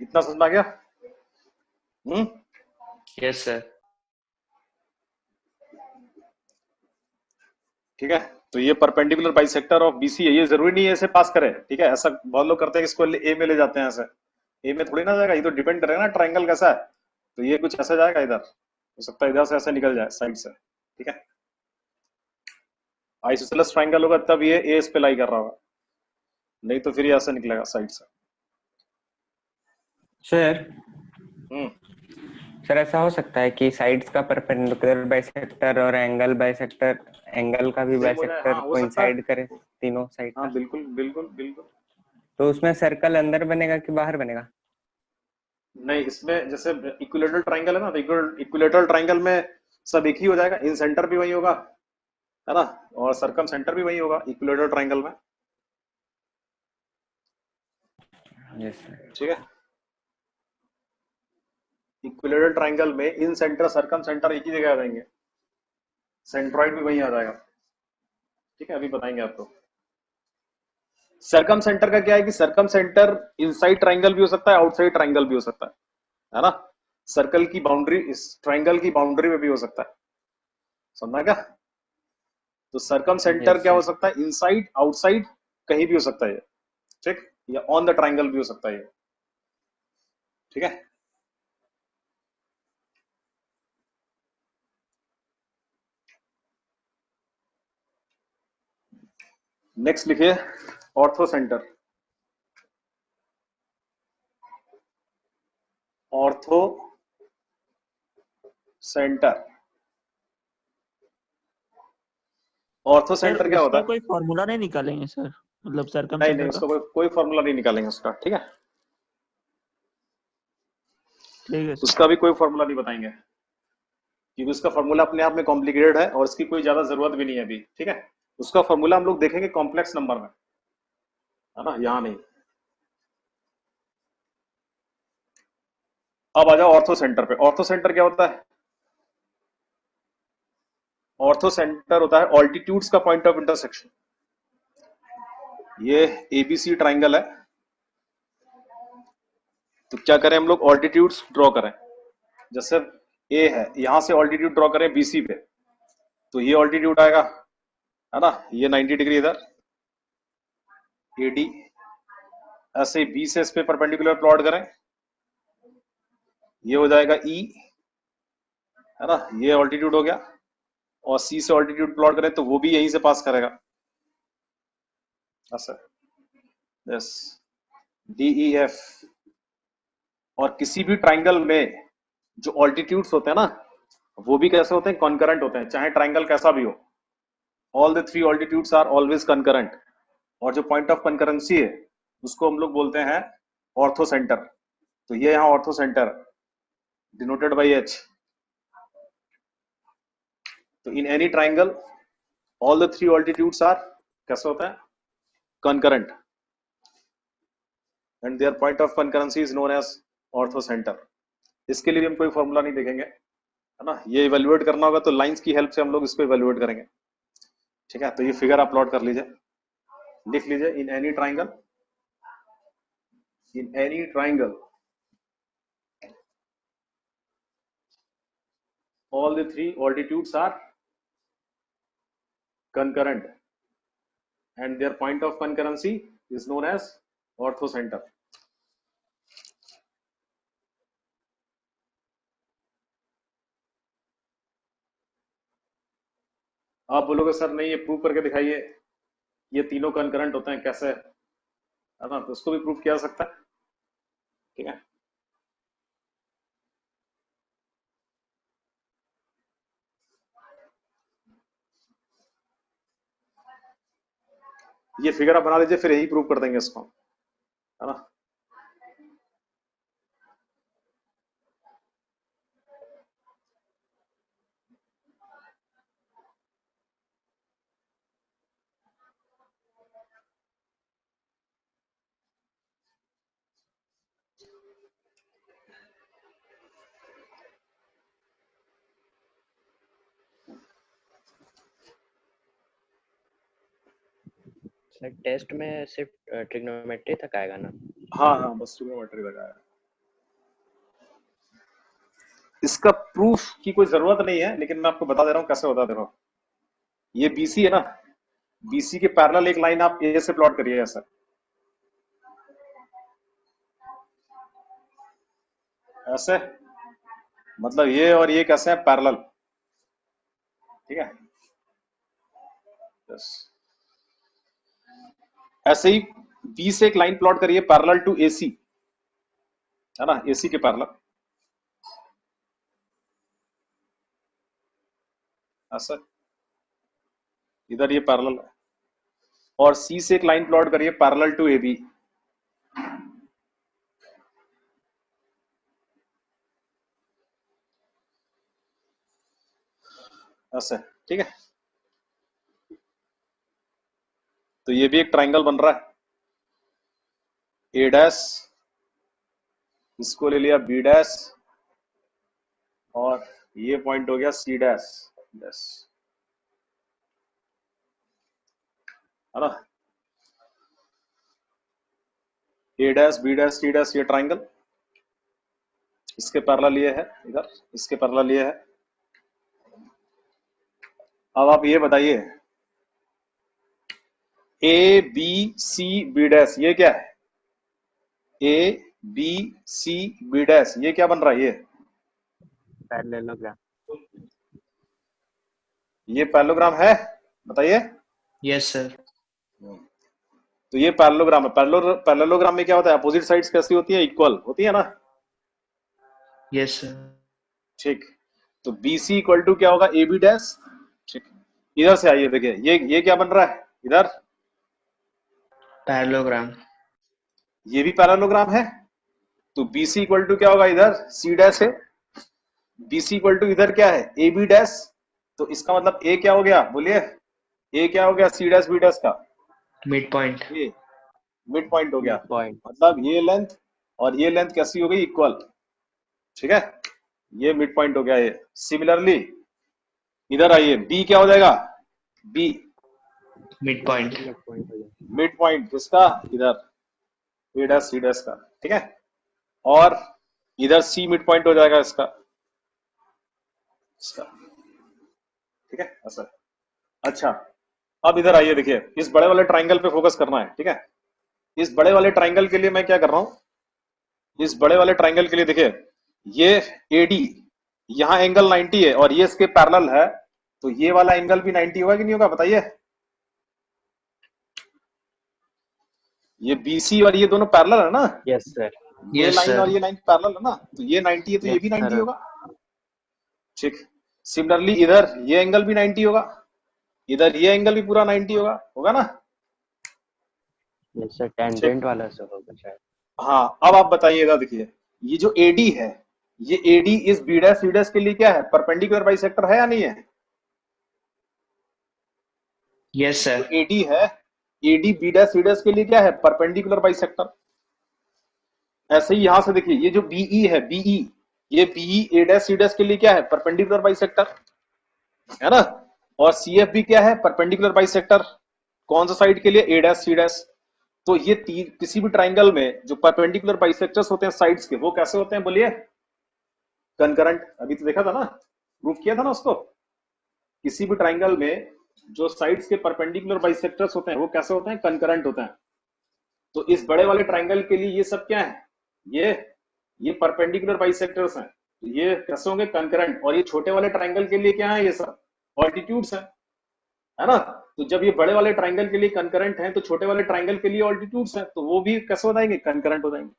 इतना समझ में आ गया, यस सर। ठीक है। तो ये परपेंडिकुलर बाइसेक्टर ऑफ बीसी है, ये जरूरी नहीं है इसे पास करे, ठीक है। ऐसा बहुत लोग करते हैं कि इसको ए में ले जाते हैं, ऐसे ए में थोड़ी ना जाएगा, ये तो डिपेंड करेगा ना ट्रायंगल कैसा है। तो ये कुछ ऐसा जाएगा, इधर हो सकता है इधर से ऐसे निकल जाए साइड से, ठीक है। आइसोसेलेस ट्रायंगल होगा तब ये ए इस पे लाई कर रहा होगा, नहीं तो फिर ये ऐसे निकलेगा साइड से। सर हम्म सर ऐसा हो सकता है कि साइड्स का परपेंडिकुलर बाइसेक्टर और एंगल बाइसेक्टर, एंगल का भी Same हो जाए, बाइसेक्टर हाँ, हो सकता है। कोइंसाइड करे तीनों साइड हाँ का, बिल्कुल बिल्कुल बिल्कुल। तो उसमें सर्कल अंदर बनेगा कि बाहर बनेगा? नहीं, इसमें जैसे इक्विलेटरल ट्रायंगल है ना, तो इक्विलेटरल ट्रायंगल में सब एक ही हो जाएगा, इन सेंटर भी वही होगा, है ना, और सरकम सेंटर भी वही होगा इक्विलेटरल ट्रायंगल में, यस सर। ठीक है। इक्विलेटरल ट्रायंगल में इन सेंटर सरकम सेंटर एक ही जगह आ जाएंगे, सेंट्रॉइड भी वही आ जाएगा, ठीक है। अभी बताएंगे आपको। सरकम सेंटर का क्या है कि सरकम सेंटर इनसाइड ट्रायंगल भी हो सकता है, आउटसाइड ट्रायंगल भी हो सकता है ना। सर्कल की बाउंड्री इस ट्रायंगल की बाउंड्री में भी हो सकता है, समझना क्या। तो सरकम सेंटर Yes, क्या हो sir. सकता है, इनसाइड आउटसाइड कहीं भी हो सकता है ये, ठीक, या ऑन द ट्रायंगल भी हो सकता है ये, ठीक है। नेक्स्ट लिखिए ortho centre. Ortho centre, ortho sir centre क्या होता उसका है? कोई फॉर्मूला नहीं निकालेंगे सर, मतलब सरकम नहीं सेंटर का? उसका कोई फॉर्मूला नहीं निकालेंगे उसका, ठीक है। ठीक है सर। उसका भी कोई फॉर्मूला नहीं बताएंगे, क्योंकि उसका फॉर्मूला अपने आप में कॉम्प्लिकेटेड है और इसकी कोई ज्यादा जरूरत भी नहीं है अभी, ठीक है। उसका फॉर्मूला हम लोग देखेंगे कॉम्प्लेक्स नंबर में, है ना, यहाँ नहीं। अब आ जाओ ऑर्थो सेंटर पे। ऑर्थो सेंटर क्या होता है? ऑर्थो सेंटर होता है ऑल्टीट्यूड्स का पॉइंट ऑफ इंटरसेक्शन। ये एबीसी ट्राइंगल है, तो क्या करें हम लोग, ऑल्टीट्यूड्स ड्रॉ करें। जैसे ए है, यहां से ऑल्टीट्यूड ड्रॉ करें बीसी पे, तो ये ऑल्टीट्यूड आएगा, है ना, ये 90 डिग्री इधर एडी। ऐसे बी से इस पे परपेंडिकुलर प्लॉट करें, ये हो जाएगा ई, है ना, ये ऑल्टीट्यूड हो गया। और सी से ऑल्टीट्यूड प्लॉट करें तो वो भी यहीं से पास करेगा, ऐसा, यस, डी ई एफ। और किसी भी ट्राइंगल में जो ऑल्टीट्यूड्स होते हैं ना, वो भी कैसे होते हैं, कॉन्करेंट होते हैं, चाहे ट्राइंगल कैसा भी हो। All the three altitudes are always concurrent. और जो पॉइंट ऑफ कॉन्करेंसी है उसको हम लोग बोलते हैं ऑर्थो सेंटर। तो ये यहाँ orthocentre denoted by H. तो in any triangle all the three altitudes are कैसे होता है, concurrent, and their point of concurrency is known as ortho center। इसके लिए भी हम कोई फॉर्मूला नहीं देखेंगे, है ना। ये इवेल्युएट करना होगा तो लाइंस की हेल्प से हम लोग इसको इवेल्युएट करेंगे, ठीक है। तो ये फिगर आप प्लॉट कर लीजिए, लिख लीजिए। इन any triangle all the three altitudes are concurrent and their point of concurrency is known as ortho center। आप बोलोगे सर नहीं ये प्रूव करके दिखाइए, ये तीनों कंकरेंट होते हैं, कैसे, है ना। तो उसको भी प्रूव किया जा सकता है, ठीक है। ये फिगर आप बना लीजिए, फिर यही प्रूव कर देंगे इसको, है ना। सर टेस्ट में सिर्फ ट्रिग्नोमेट्री तक आएगा ना? हाँ हाँ, बस ट्रिग्नोमेट्री लगाया। इसका प्रूफ की कोई जरूरत नहीं है, लेकिन मैं आपको बता दे रहा हूँ कैसे होता है। देखो ये बीसी है ना, BC के पैरेलल एक लाइन आप A से प्लॉट करिए ऐसा, ऐसे, मतलब ये और ये कैसे है, पैरेलल, ठीक है। बस ऐसे ही B से एक लाइन प्लॉट करिए पैरेलल टू AC, है ना, AC के पैरेलल, ऐसा, इधर ये पैरेलल है। और C से एक लाइन प्लॉट करिए पैरेलल टू AB, ऐसे, ठीक है। तो ये भी एक ट्राइंगल बन रहा है, A डैश, इसको ले लिया B डैश, और ये पॉइंट हो गया C डैश, डैश, है ना। A dash, B dash, C dash, ये ट्राइंगल, इसके पैरेलल ये है इधर, इसके पैरेलल ये है। अब आप ये बताइए A B C B dash, ये क्या है, A B C B dash, ये क्या बन रहा है, पैरेललोग्राम। ये पैरेललोग्राम है, बताइए। Yes sir. तो ये पैरेललोग्राम है। पैरेललोग्राम में क्या होता है, अपोजिट साइड्स कैसी होती है, इक्वल होती है ना। Yes sir. ठीक, तो BC इक्वल टू क्या होगा, AB डैश। ठीक, इधर से आइए, देखिए ये क्या बन रहा है इधर, पैरेललोग्राम। ये भी पैरेललोग्राम है। तो BC इक्वल टू क्या होगा, इधर C डैश है, BC इक्वल टू इधर क्या है, AB डैश। तो इसका मतलब A क्या हो गया, बोलिए, A क्या हो गया C डैश B डैश का, मिड पॉइंट। ये मिड पॉइंट हो गया। पॉइंट। मतलब ये लेंथ और ये लेंथ कैसी हो गई, इक्वल, ठीक है, ये मिड पॉइंट हो गया ये। सिमिलरली इधर आइए, B क्या हो जाएगा, B mid point. Mid point किसका, इधर A डैश C डैश का, ठीक है। और इधर C मिड पॉइंट हो जाएगा इसका, ठीक है ऐसा। अच्छा, अब इधर आइए, देखिए इस बड़े वाले ट्राइंगल पे फोकस करना है, ठीक है। इस बड़े वाले ट्राइंगल के लिए मैं क्या कर रहा हूं, इस बड़े वाले ट्राइंगल के लिए देखिए, ये AD, यहां एंगल 90 है और ये इसके पैरेलल है, तो ये वाला एंगल भी 90 होगा कि नहीं होगा, बताइए। ये BC और ये दोनों पैरेलल है ना, यस सर। ये Yes, लाइन sir. और ये लाइन पैरेलल है ना, तो ये 90 है तो ये Yes, भी 90 sir. होगा, ठीक। सिमिलरली इधर ये एंगल भी 90 होगा, इधर ये एंगल भी पूरा 90 होगा ना। यस सर, टेंजेंट वाला सर होगा शायद। हाँ, अब आप बताइए, इधर देखिए, ये जो AD है, ये AD इस B डैश C डैश के लिए क्या है, परपेंडिकुलर बाइसेक्टर है या नहीं है। Yes sir. AD है, AD B dash C dash के लिए क्या है, परपेंडिकुलर बाइसेक्टर। ऐसे ही यहां से देखिए, ये जो BE है, BE, ये BE A dash C dash के लिए क्या है, परपेंडिकुलर बाइसेक्टर, है ना। और CF भी क्या है, परपेंडिकुलर बाइसेक्टर, कौन सा साइड के लिए, A डैश C डैश। तो ये किसी भी ट्राइंगल में जो परपेंडिकुलर बाइसेक्टर्स होते हैं साइड्स के, वो कैसे होते हैं, बोलिए, कंकरेंट। अभी तो देखा था ना, प्रूफ किया था ना उसको। किसी भी ट्राइंगल में जो साइड्स के परपेंडिकुलर बाइसेक्टर्स होते हैं वो कैसे होते हैं, कंकरेंट होते हैं। तो इस बड़े वाले ट्राइंगल के लिए ये सब क्या है, ये परपेंडिकुलर बाइसेक्टर्स हैं, तो ये कैसे होंगे, कंकरेंट। और ये छोटे वाले ट्राइंगल के लिए क्या है, ये सब ऑल्टीट्यूड्स है ना। तो जब ये बड़े वाले ट्राइंगल के लिए कंकरेंट हैं, तो छोटे वाले ट्राइंगल के लिए ऑल्टीट्यूड्स हैं, तो वो भी कैसे हो जाएंगे, कंकरेंट हो जाएंगे।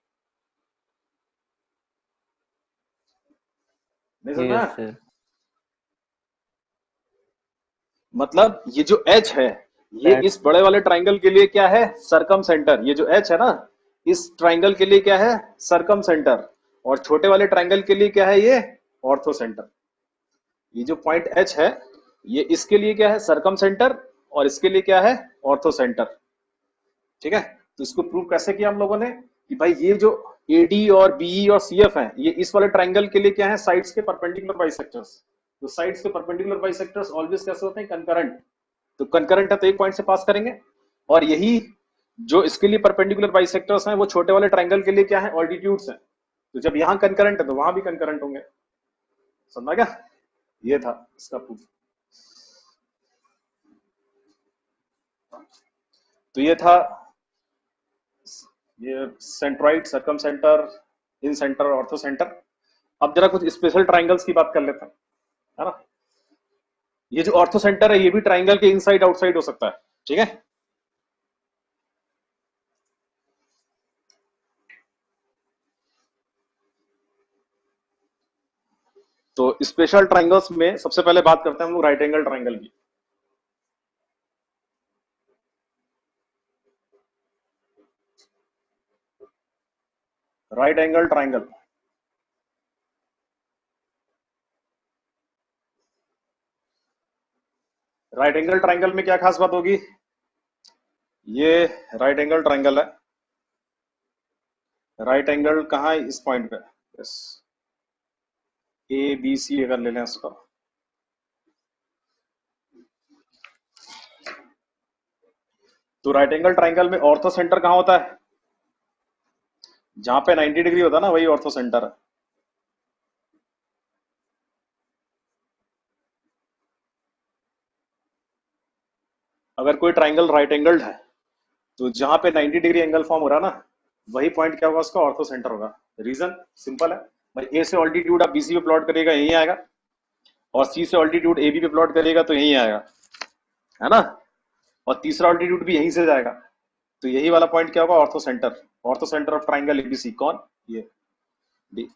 नहीं समझ में आया? Yes sir. मतलब ये जो H है, ये That- इस बड़े वाले ट्राइंगल के लिए क्या है, सरकम सेंटर। ये जो H है ना, इस ट्राइंगल के लिए क्या है, सरकम सेंटर। और छोटे वाले ट्राइंगल के लिए क्या है, ये ऑर्थो सेंटर। ये जो पॉइंट H है, ये इसके लिए क्या है, सरकम सेंटर, और इसके लिए क्या है, ऑर्थो सेंटर, ठीक है। तो इसको प्रूव कैसे किया हम लोगों ने, कि भाई ये जो AD और BE और CF है, ये इस वाले ट्राइंगल के लिए क्या है, साइड्स के परपेंडिकुलर बाइसेक्टर्स। तो साइड्स के परपेंडिकुलर बाइसेक्टर्स ऑलवेज कैसे होते हैं, कंकरेंट। तो कंकरेंट है तो एक पॉइंट से पास करेंगे। और यही जो इसके लिए परपेंडिकुलर बाइसेक्टर्स हैं, वो छोटे वाले ट्राइंगल के लिए क्या है, ऑल्टीट्यूड्स हैं। तो जब यहाँ कंकरेंट है तो वहां भी कंकरेंट होंगे। समझा क्या, ये था इसका प्रूफ। तो ये था ये सेंट्रॉइड, सर्कम सेंटर, इन सेंटर, ऑर्थो सेंटर। अब जरा कुछ स्पेशल ट्राइंगल्स की बात कर लेते हैं, है ना। ये जो ऑर्थो सेंटर है ये भी ट्राइंगल के इनसाइड आउटसाइड हो सकता है, ठीक है। तो स्पेशल ट्राइंगल्स में सबसे पहले बात करते हैं हम लोग राइट एंगल ट्राइंगल की। Right angle triangle, right angle triangle में क्या खास बात होगी? ये राइट एंगल ट्राइंगल है, राइट एंगल कहाँ है? इस पॉइंट पे, यस, ए बी सी अगर ले लें इसका, तो राइट एंगल ट्राइंगल में ऑर्थो सेंटर कहाँ होता है? जहां पे 90 डिग्री होता है ना, वही ऑर्थो सेंटर है। अगर कोई ट्राइंगल राइट एंगल्ड है तो जहां पे 90 डिग्री एंगल फॉर्म हो रहा है ना, वही पॉइंट क्या होगा? उसका ऑर्थो सेंटर होगा। रीजन सिंपल है भाई, ए से ऑल्टीट्यूड आप बीसी पे प्लॉट करिएगा यही आएगा, और सी से ऑल्टीट्यूड ए बी पे प्लॉट करिएगा तो यही आएगा, है ना। और तीसरा ऑल्टीट्यूड भी यहीं से जाएगा, तो यही वाला पॉइंट क्या होगा? Ortho centre. Ortho centre of triangle ABC कौन? ये डी।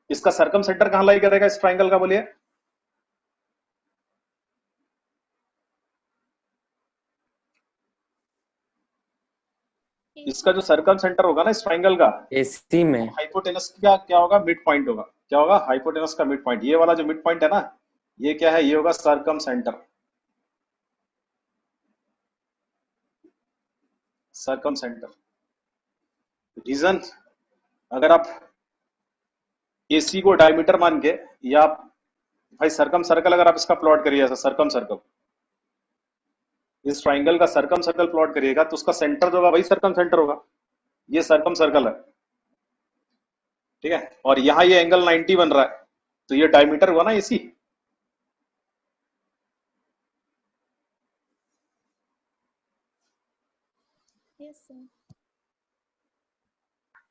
इसका सर्कम सेंटर कहां लाई करेगा इस ट्राइंगल का? बोलिए। इसका जो सर्कम सेंटर होगा ना इस ट्राइंगल का, एसी में हाइपोटेनस का क्या होगा? मिड पॉइंट होगा। क्या होगा? हाइपोटेनस का मिड पॉइंट। ये वाला जो मिड पॉइंट है ना, ये क्या है? ये होगा circumcentre. Circumcentre. Reason, अगर आप एसी को डायमीटर मान के, या आप भाई सर्कम सर्कल अगर आप इसका प्लॉट करिए ऐसा, सर्कम सर्कल, इस ट्राइंगल का सर्कम सर्कल प्लॉट करिएगा तो उसका सेंटर जो होगा वही सर्कम सेंटर होगा। ये सर्कम सर्कल है, ठीक है। और यहां ये एंगल 90 बन रहा है, तो ये डायमीटर हुआ ना एसी।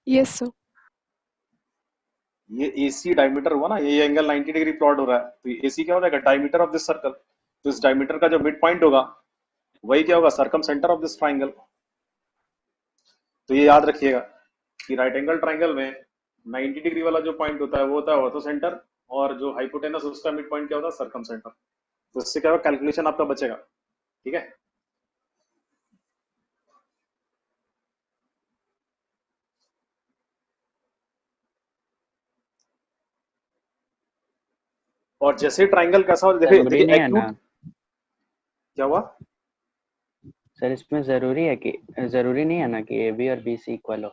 Yes, sir. ये एसी डायमीटर हुआ ना, ये एंगल 90 डिग्री प्लॉट हो रहा है, तो एसी क्या हो जाएगा? Diameter of this circle. तो इस डायमीटर का जो मिड पॉइंट होगा वही क्या होगा? Circum centre of this triangle. तो ये याद रखिएगा कि राइट एंगल ट्राइंगल में 90 डिग्री वाला जो पॉइंट होता है वो होता है ऑर्थो सेंटर, और जो हाइपोटेनस उसका मिड पॉइंट क्या होता है? Circum centre. तो इससे क्या होगा? कैलकुलेशन आपका बचेगा, ठीक है। और जैसे ट्राइंगल कैसा हो, देखिए जरूरी देखिए नहीं है एक्यूट ना क्या हुआ? सर, इसमें जरूरी नहीं है ना कि ए बी और बी सी इक्वल हो।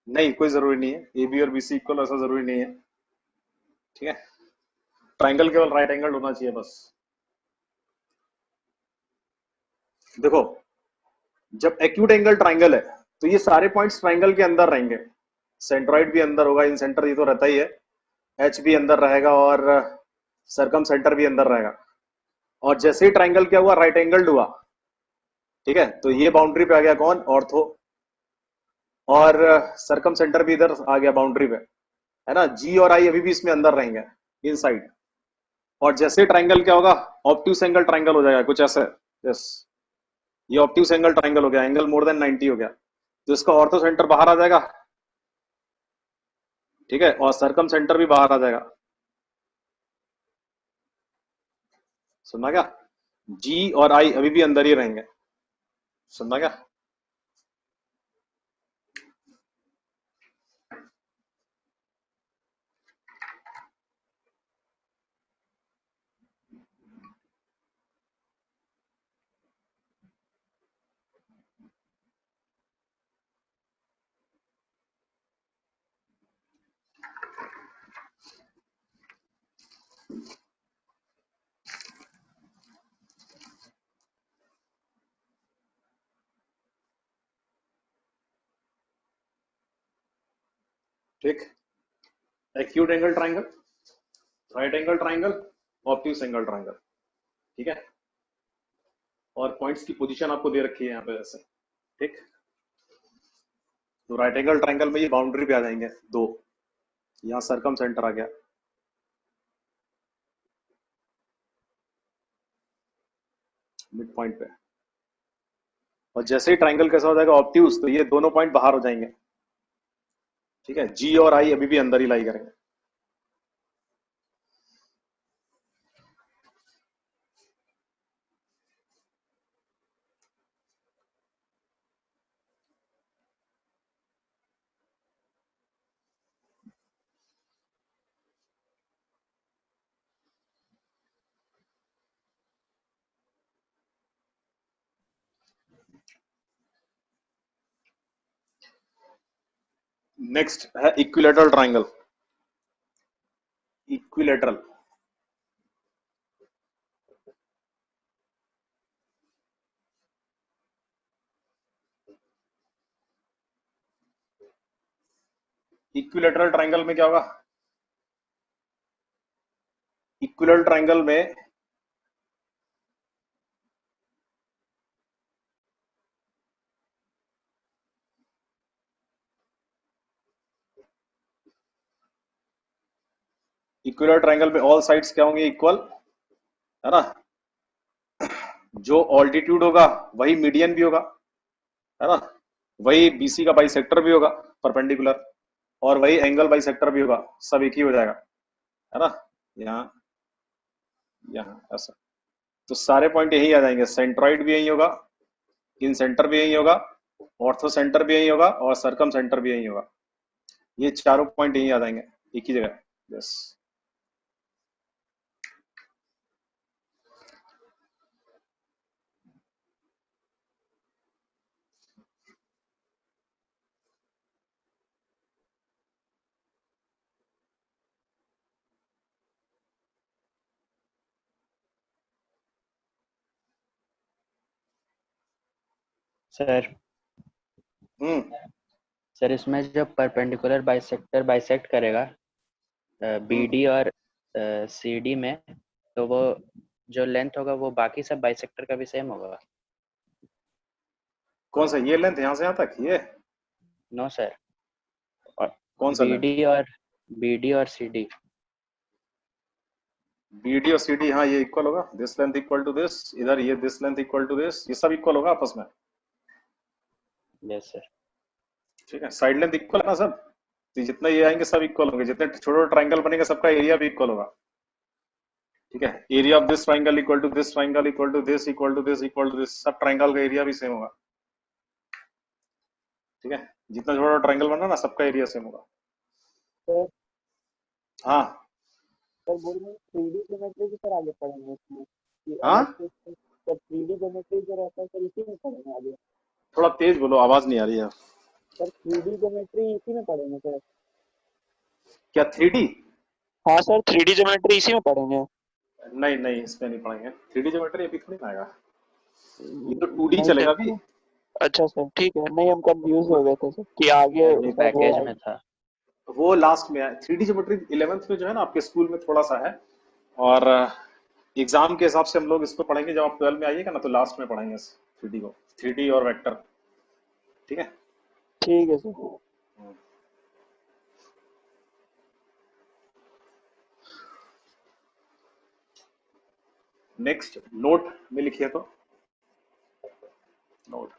नहीं, कोई जरूरी नहीं है ए बी और बी सी इक्वल, ऐसा जरूरी नहीं है, ठीक है। ट्राइंगल केवल राइट एंगल होना चाहिए बस। देखो, जब एक्यूट एंगल ट्राइंगल है तो ये सारे पॉइंट्स ट्राइंगल के अंदर रहेंगे। सेंट्रॉइड भी अंदर होगा, इन सेंटर ये तो रहता ही है, एच भी अंदर रहेगा, और सर्कम सेंटर भी अंदर रहेगा। और जैसे ही ट्राइंगल क्या हुआ? राइट एंगल्ड हुआ, ठीक है। तो ये बाउंड्री पे आ गया कौन? ऑर्थो। और सर्कम सेंटर भी इधर आ गया बाउंड्री पे, है ना। जी और आई अभी भी इसमें अंदर रहेंगे, इन साइड। और जैसे ट्राइंगल क्या होगा? ऑब्ट्यूस एंगल ट्राइंगल हो जाएगा कुछ ऐसे, यस। ये ऑब्ट्यूस एंगल ट्राइंगल हो गया, एंगल मोर देन 90 हो गया, तो इसका ऑर्थो सेंटर बाहर आ जाएगा, ठीक है। और सर्कम सेंटर भी बाहर आ जाएगा। सुनना क्या? जी और आई अभी भी अंदर ही रहेंगे। सुनना क्या? ठीक, acute angle triangle, right angle triangle, obtuse angle triangle, ठीक है। और पॉइंट्स की पोजीशन आपको दे रखी है यहाँ पे ऐसे, ठीक। तो राइट एंगल ट्रायंगल में ये बाउंड्री पे आ जाएंगे दो, यहाँ सर्कम सेंटर आ गया, मिड पॉइंट पे। और जैसे ही ट्रायंगल कैसा हो जाएगा ऑब्ट्यूज, तो ये दोनों पॉइंट बाहर हो जाएंगे, ठीक है। जी और आई अभी भी अंदर ही लाई करेंगे। नेक्स्ट है equilateral triangle. Equilateral equilateral triangle में क्या होगा? इक्विलेटरल ट्रायंगल में इक्विलेटरल ट्रायंगल में ऑल साइड्स क्या होंगे? इक्वल, है ना। जो ऑल्टीट्यूड होगा वही मीडियन भी होगा, है ना। वही बीसी का बाइसेक्टर भी होगा परपेंडिकुलर, और वही एंगल बाइसेक्टर भी होगा, सब एक ही हो जाएगा, है ना। यहाँ यहाँ ऐसा, तो सारे पॉइंट यही आ जाएंगे। सेंट्रॉइड भी यही होगा, इन सेंटर भी यही होगा, ऑर्थो सेंटर भी यही होगा, और सर्कम सेंटर भी यही होगा। ये चारों पॉइंट यही आ जाएंगे एक ही जगह। यस, सर सर इसमें जब परपेंडिकुलर बाइसेक्टर बाइसेक्ट करेगा बीडी और सीडी में, तो वो जो लेंथ होगा वो बाकी सब बाइसेक्टर का भी सेम होगा? कौन सा? ये लेंथ यहाँ से यहाँ तक? ये नो सर, कौन सा लेंथ? बीडी और सीडी। बीडी और सीडी, हाँ ये इक्वल होगा। This length equal to this, इधर ये this length equal to this, ये सब इक्वल होगा आपस में। Yes sir. ठीक है, साइड लेंथ इक्वल है ना सब, तो जितना ये आएंगे सब इक्वल होंगे। जितने छोटे छोटे ट्रायंगल बनेंगे सबका एरिया भी इक्वल होगा, ठीक है। Area of this triangle equal to this triangle equal to this equal to this equal to this, सब ट्रायंगल का एरिया भी सेम होगा, ठीक है। जितना छोटा ट्रायंगल बना ना सबका एरिया सेम होगा। हाँ सर बोल रहे 3D ज्योमेट्री की तरह आगे पढ़ेंगे इसमें कि हाँ, सर 3D ज्योमेट्री जो रहता है सर इसी में पढ़ेंगे आगे? थोड़ा तेज बोलो, आवाज नहीं आ रही है। सर 3D ज्योमेट्री इसी में पढ़ेंगे सर? क्या 3D? हाँ सर 3D ज्योमेट्री इसी में पढ़ेंगे? नहीं नहीं, इसमें नहीं पढ़ेंगे 3D ज्योमेट्री, अभी थोड़ी ना आएगा, ये तो 2D चलेगा अभी। अच्छा सर ठीक है, नहीं हम कंफ्यूज हो गए थे सर कि आगे वो पैकेज में था। वो लास्ट में है। 3D ज्योमेट्री 11th में जो है ना आपके स्कूल में थोड़ा सा है, और एग्जाम के हिसाब से हम लोग इसको पढ़ेंगे। जब आप 12 में आइएगा ना तो लास्ट में पढ़ेंगे 3D को, 3D और वेक्टर, ठीक है। ठीक है सर। नेक्स्ट नोट में लिखिए, तो नोट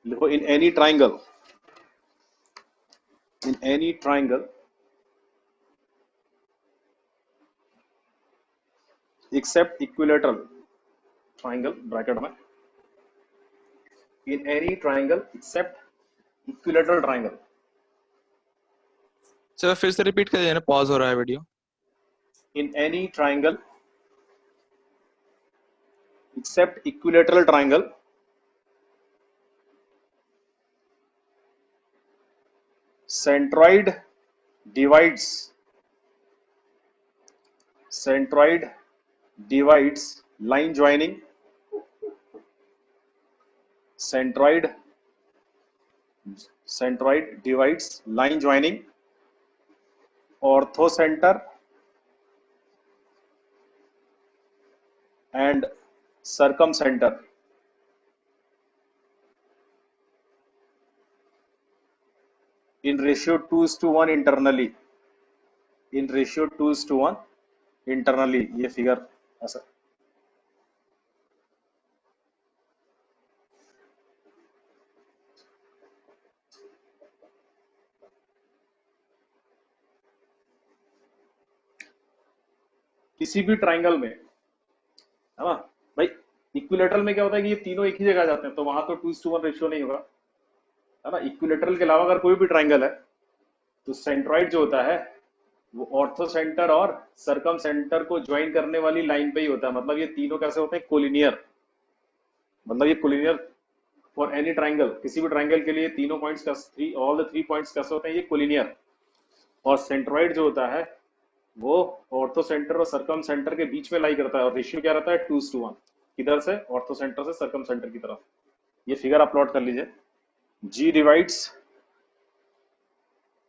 लिखो। इन any triangle, in any triangle except equilateral triangle, bracket में, in any triangle except equilateral triangle। Sir फिर से रिपीट कर देना, पॉज हो रहा है video. in any triangle except equilateral triangle centroid divides line joining, centroid divides line joining orthocenter and circumcenter in ratio 2:1 internally, in ratio 2:1 internally. ये figure ऐसा किसी भी ट्राइंगल में, है ना भाई, इक्विलेटरल में क्या होता है कि ये तीनों एक ही जगह जाते हैं, तो वहां तो 2:1 रेशियो नहीं होगा, है ना। इक्विलेटरल के अलावा अगर कोई भी ट्राइंगल है तो सेंट्रॉइड जो होता है वो ऑर्थो सेंटर और सरकम सेंटर को ज्वाइन करने वाली लाइन पे ही होता है। मतलब ये तीनों कैसे होते हैं, कोलिनियर। मतलब ये कोलिनियर फॉर एनी ट्राइंगल, किसी भी ट्राइंगल के लिए तीनों पॉइंट्स का ऑल द 3 पॉइंट्स कैसे होते हैं, ये कोलिनियर। और सेंट्रॉइड जो होता है वो ऑर्थो सेंटर और सरकम सेंटर के बीच में लाई करता है, और रेशियो क्या रहता है 2:1, किधर से, ऑर्थो सेंटर से सरकम सेंटर की तरफ। ये फिगर आप प्लॉट कर लीजिए, G डिवाइड्स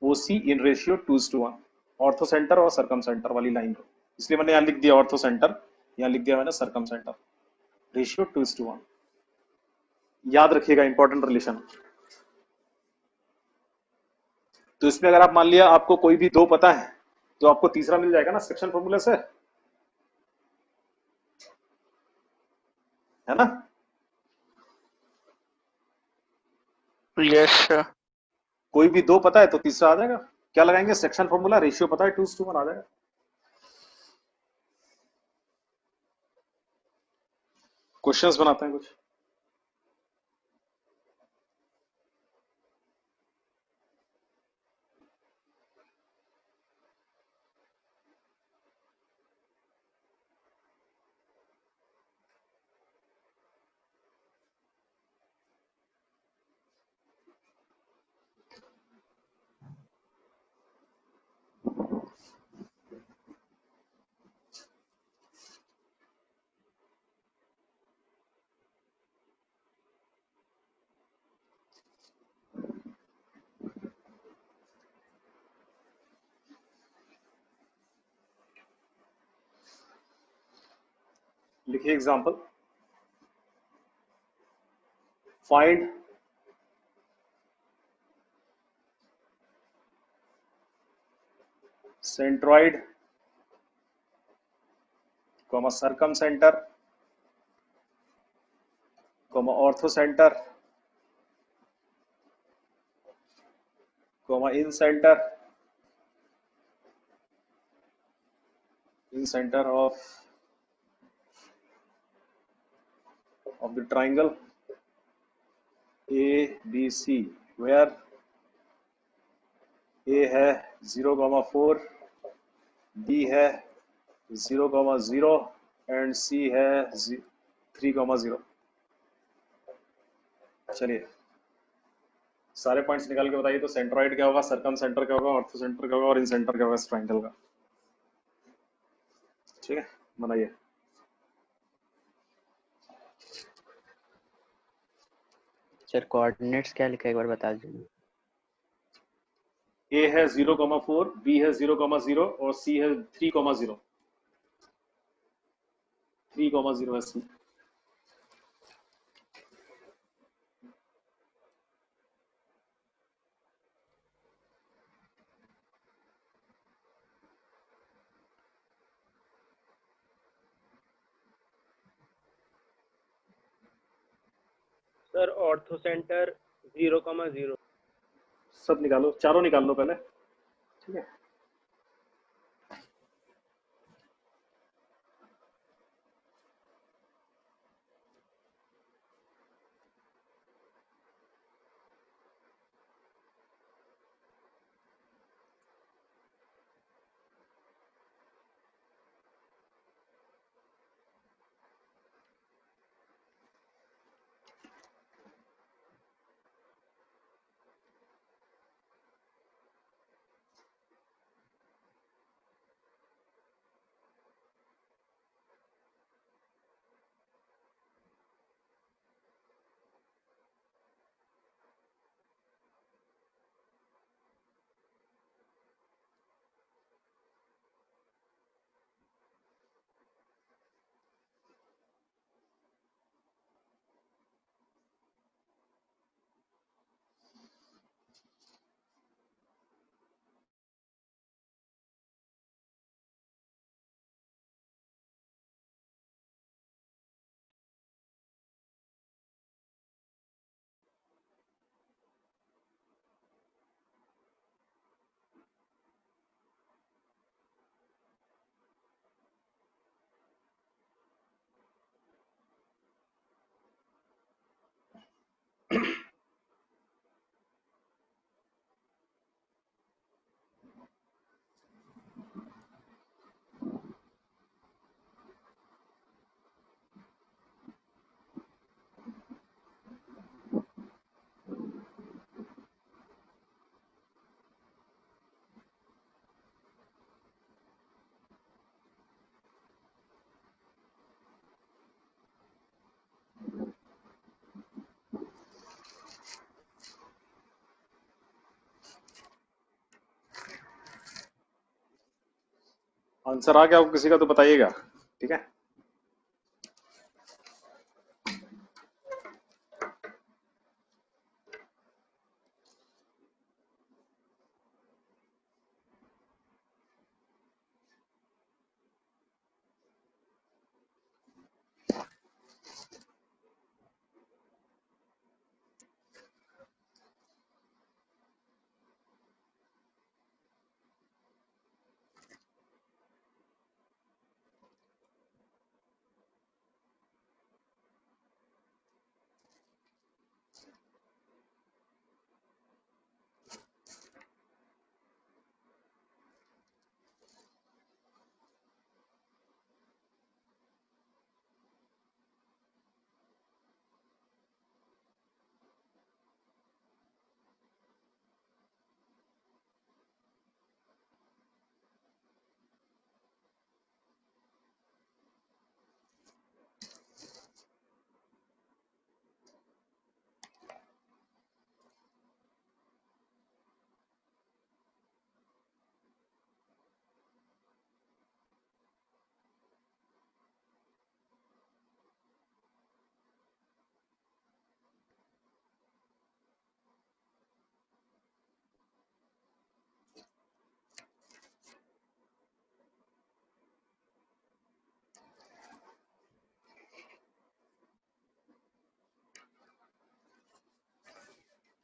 OC इन रेशियो 2:1, ऑर्थो सेंटर और सरकम सेंटर वाली लाइन को, इसलिए मैंने यहाँ लिख दिया ऑर्थो सेंटर, यहाँ लिख दिया मैंने सरकम सेंटर, रेशियो 2:1। याद रखिएगा, इंपॉर्टेंट रिलेशन। तो इसमें अगर आप मान लिया आपको कोई भी दो पता है तो आपको तीसरा मिल जाएगा ना सेक्शन फॉर्मूला से, है ना। Yes sir. कोई भी दो पता है तो तीसरा आ जाएगा। क्या लगाएंगे, सेक्शन फॉर्मूला, रेशियो पता है 2:1 आ जाएगा। क्वेश्चंस बनाते हैं कुछ। लिखिए example, find centroid comma circumcentre comma orthocentre comma incentre of the triangle ABC, where A है 0,4, B है 0,0 एंड C है 3,0। चलिए सारे पॉइंट्स निकाल के बताइए। तो सेंट्रॉइड क्या होगा, सरकम सेंटर क्या होगा, ऑर्थो सेंटर क्या होगा और इन सेंटर क्या होगा इस ट्राइंगल का। ठीक है, बनाइए। सर कोऑर्डिनेट्स क्या लिखा है एक बार बता दीजिए। A है 0,4, B है 0,0 और C है 3,0। 3,0 है C। Sir ortho centre 0,0। सब निकालो, चारों निकाल लो पहले। ठीक है, आंसर आ गया आपको किसी का तो बताइएगा, ठीक है।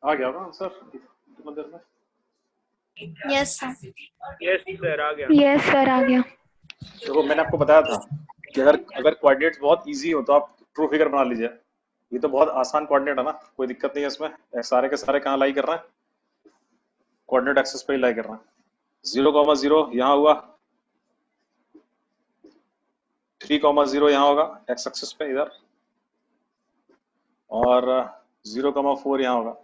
आ गया ना आंसर कितना देर में? Yes sir. यस सर आ गया। यस सर आ गया। देखो मैंने आपको बताया था कि अगर कोऑर्डिनेट्स बहुत इजी हो तो आप ट्रू फिगर बना लीजिए। ये तो बहुत आसान कोऑर्डिनेट है ना, कोई दिक्कत नहीं है इसमें। सारे के सारे कहाँ लाई कर रहे हैं? कोऑर्डिनेट एक्सिस पे ही लाई कर रहे हैं। 0,0 यहाँ हुआ, 3,0 यहाँ होगा एक्स एक्सिस पे इधर, और 0,4 यहाँ होगा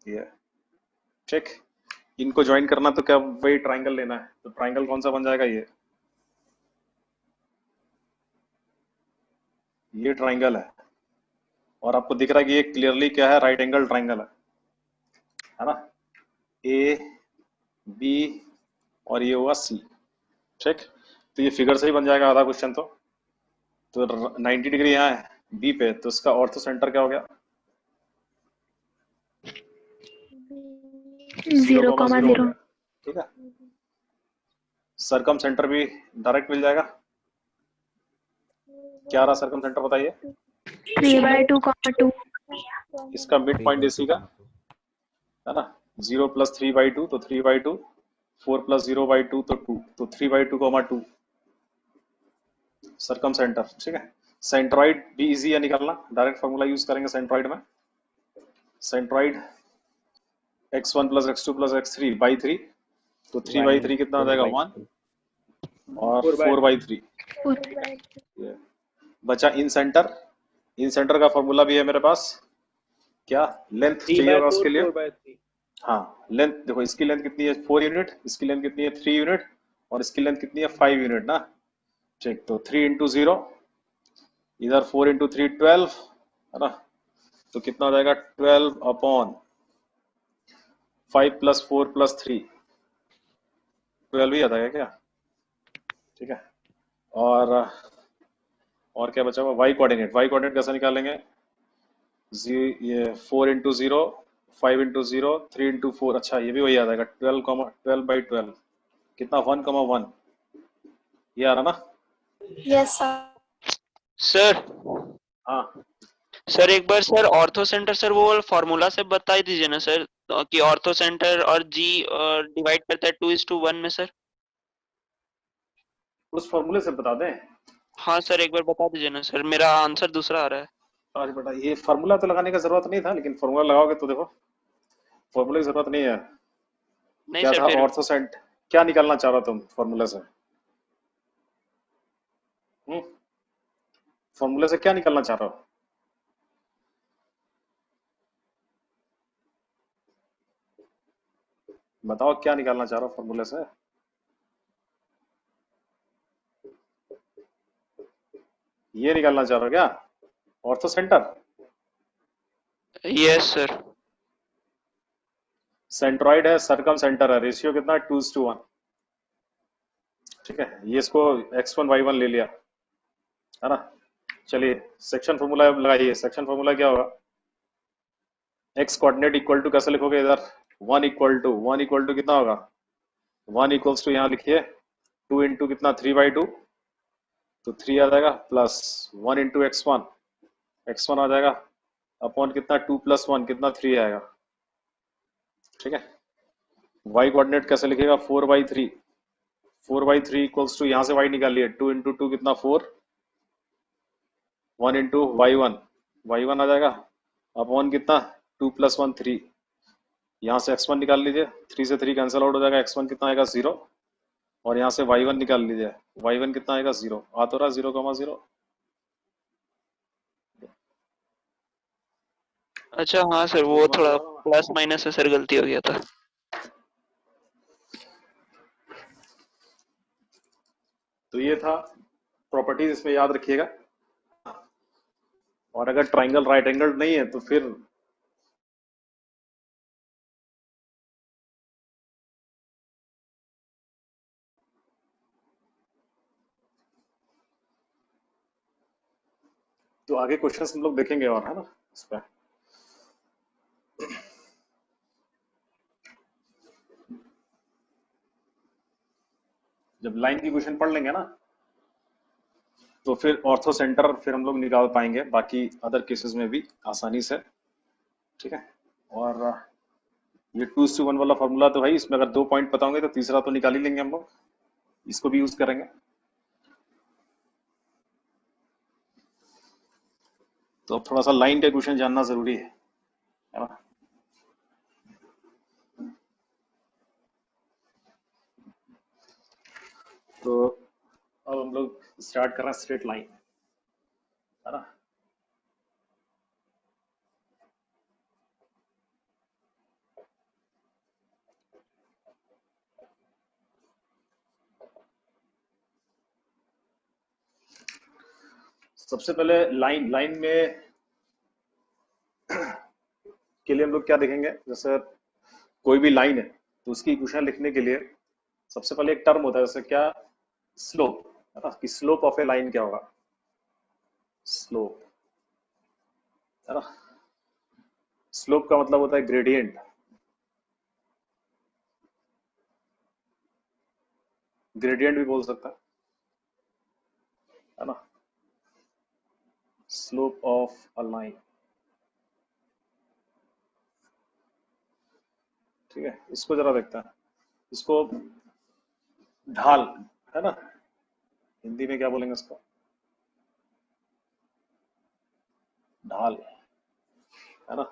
ये, ठीक। इनको ज्वाइन करना तो क्या वही ट्राइंगल लेना है, तो ट्राइंगल कौन सा बन जाएगा? ये ट्राइंगल है, और आपको दिख रहा है कि ये क्लियरली क्या है? राइट एंगल ट्राइंगल है ना? ए बी और ये हुआ सी, ठीक। तो ये फिगर से ही बन जाएगा आधा क्वेश्चन। तो 90 डिग्री यहाँ है बी पे, तो इसका ऑर्थो सेंटर क्या हो गया? 0,0, ठीक है। सरकम सेंटर भी डायरेक्ट मिल जाएगा। क्या रहा सरकम सेंटर बताइए? 3/2, इसका मिड पॉइंट एसी का है ना, 0 + 3/2 तो 3/2, 4 + 0/2 तो 2, तो 3/2, 2 सरकम सेंटर, ठीक है। सेंट्रॉइड भी इजी है निकालना, डायरेक्ट फॉर्मूला यूज करेंगे सेंट्रॉइड में। सेंट्रॉइड x1 + x2 + x3/3, तो 3/3 कितना आ जाएगा? 1, और 4/3 बचा। इन सेंटर, इन सेंटर का फॉर्मूला भी है मेरे पास। क्या लेंथ चाहिए होगा उसके लिए? हाँ लेंथ देखो, इसकी लेंथ कितनी है? 4 यूनिट, इसकी लेंथ कितनी है? 3 यूनिट, और इसकी लेंथ कितनी है? 5 यूनिट ना, ठीक। तो 3 × 0, इधर 4 × 3 12 है ना, तो कितना हो जाएगा? 12/5 + 4 + 3, 12 ही आता है क्या? ठीक है। और क्या बचा हुआ? Y coordinate. वाई कोऑर्डिनेट कैसे निकालेंगे? ये 4 × 0, 5 × 0, 3 × 4, अच्छा ये भी वही आ जाएगा 12,12/12, कितना? 1,1, ये आ रहा ना? यस सर हाँ सर एक बार सर ऑर्थो सेंटर सर वो फॉर्मूला से बता दीजिए ना सर, कि ऑर्थो सेंटर और जी डिवाइड करता है 2:1 में सर। उस फॉर्मूले से बता दें? हाँ सर एक बार बता दीजिए ना सर, मेरा आंसर दूसरा आ रहा है। आज बेटा ये फार्मूला तो लगाने का जरूरत नहीं था, लेकिन फार्मूला लगाओगे तो देखो फार्मूला की जरूरत नहीं है। नहीं क्या सर था फिर ऑर्थोसेंट, क्या निकालना चाह रहा तुम फार्मूला से? फार्मूले से क्या निकालना चाह रहे हो? बताओ क्या निकालना चाह रहे हो फार्मूले से? ये निकालना चाह रहे हो क्या? Ortho centre, yes sir. Centroid है, सर्कम सेंटर है, रेशियो कितना है? 2:1। ठीक है, ये इसको x1 y1 ले लिया है ना। चलिए सेक्शन फॉर्मूला लगाइए। सेक्शन फॉर्मूला क्या होगा? x कोऑर्डिनेट इक्वल टू कैसे लिखोगे इधर? 1 इक्वल टू कितना होगा? 1 इक्वल्स टू यहाँ लिखिए 2 इंटू कितना 3/2, तो 3 आ जाएगा, प्लस 1 इंटू x1 आ जाएगा, अपॉन कितना 2 + 1 कितना 3 आएगा। ठीक है, y कोऑर्डिनेट कैसे लिखेगा? 4/3 इक्वल्स टू यहाँ से y निकाल लिए 2 इंटू 2 कितना 4, 1 इंटू y1 आ जाएगा, अपॉन कितना 2 + 1 3, यहाँ से x1 निकाल लीजिए, 3 से 3 कैंसिल आउट हो जाएगा, x1 कितना आएगा 0, और यहाँ से y1 निकाल लीजिए, y1 कितना आएगा 0, आ तो रहा 0,0। अच्छा हाँ सर, वो थोड़ा प्लस माइनस से सर गलती हो गया था। तो ये था प्रॉपर्टीज, इसमें याद रखिएगा। और अगर ट्राइंगल राइट एंगल नहीं है तो फिर तो आगे क्वेश्चंस हम लोग देखेंगे और, है ना, इस पे। जब लाइन की क्वेश्चन पढ़ लेंगे ना तो फिर ऑर्थो सेंटर फिर हम लोग निकाल पाएंगे, बाकी अदर केसेस में भी आसानी से। ठीक है, और ये 2:1 वाला फॉर्मूला तो भाई इसमें अगर 2 पॉइंट पता होंगे तो तीसरा तो निकाल ही लेंगे हम लोग, इसको भी यूज करेंगे। तो अब थोड़ा सा लाइन का क्वेश्चन जानना जरूरी है ना। तो अब हम लोग स्टार्ट कर रहे हैं स्ट्रेट लाइन, है ना। सबसे पहले लाइन में के लिए हम लोग क्या देखेंगे? जैसे कोई भी लाइन है तो उसकी इक्वेशन लिखने के लिए सबसे पहले एक टर्म होता है, जैसे क्या? स्लोप, है ना, कि स्लोप ऑफ ए लाइन क्या होगा? स्लोप, है ना। स्लोप का मतलब होता है ग्रेडियंट, ग्रेडियंट भी बोल सकता है ना। स्लोप ऑफ अ लाइन, ठीक है। इसको जरा देखते हैं, इसको ढाल, है ना, हिंदी में क्या बोलेंगे इसको? ढाल, है ना।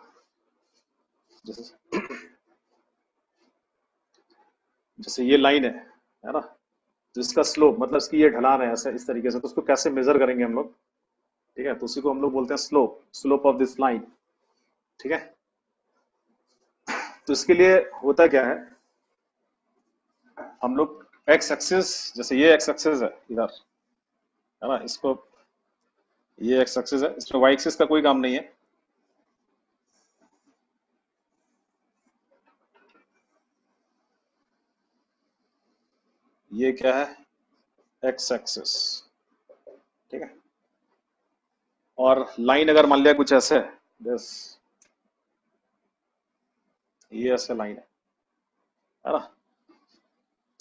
जैसे ये लाइन है ना, तो इसका स्लोप मतलब इसकी ये ढलान है ऐसे इस तरीके से, तो उसको कैसे मेजर करेंगे हम लोग? ठीक है, तो उसी को हम लोग बोलते हैं स्लोप ऑफ दिस लाइन। ठीक है, तो इसके लिए होता क्या है, हम लोग एक्स एक्सिस, जैसे ये एक्स एक्सिस है इधर, है ना, इसको ये एक्स एक्सिस है, इसमें वाई एक्सिस का कोई काम नहीं है। ये क्या है? एक्स एक्सिस, ठीक है। और लाइन अगर मान लिया कुछ ऐसे है, बस ये ऐसे लाइन है ना,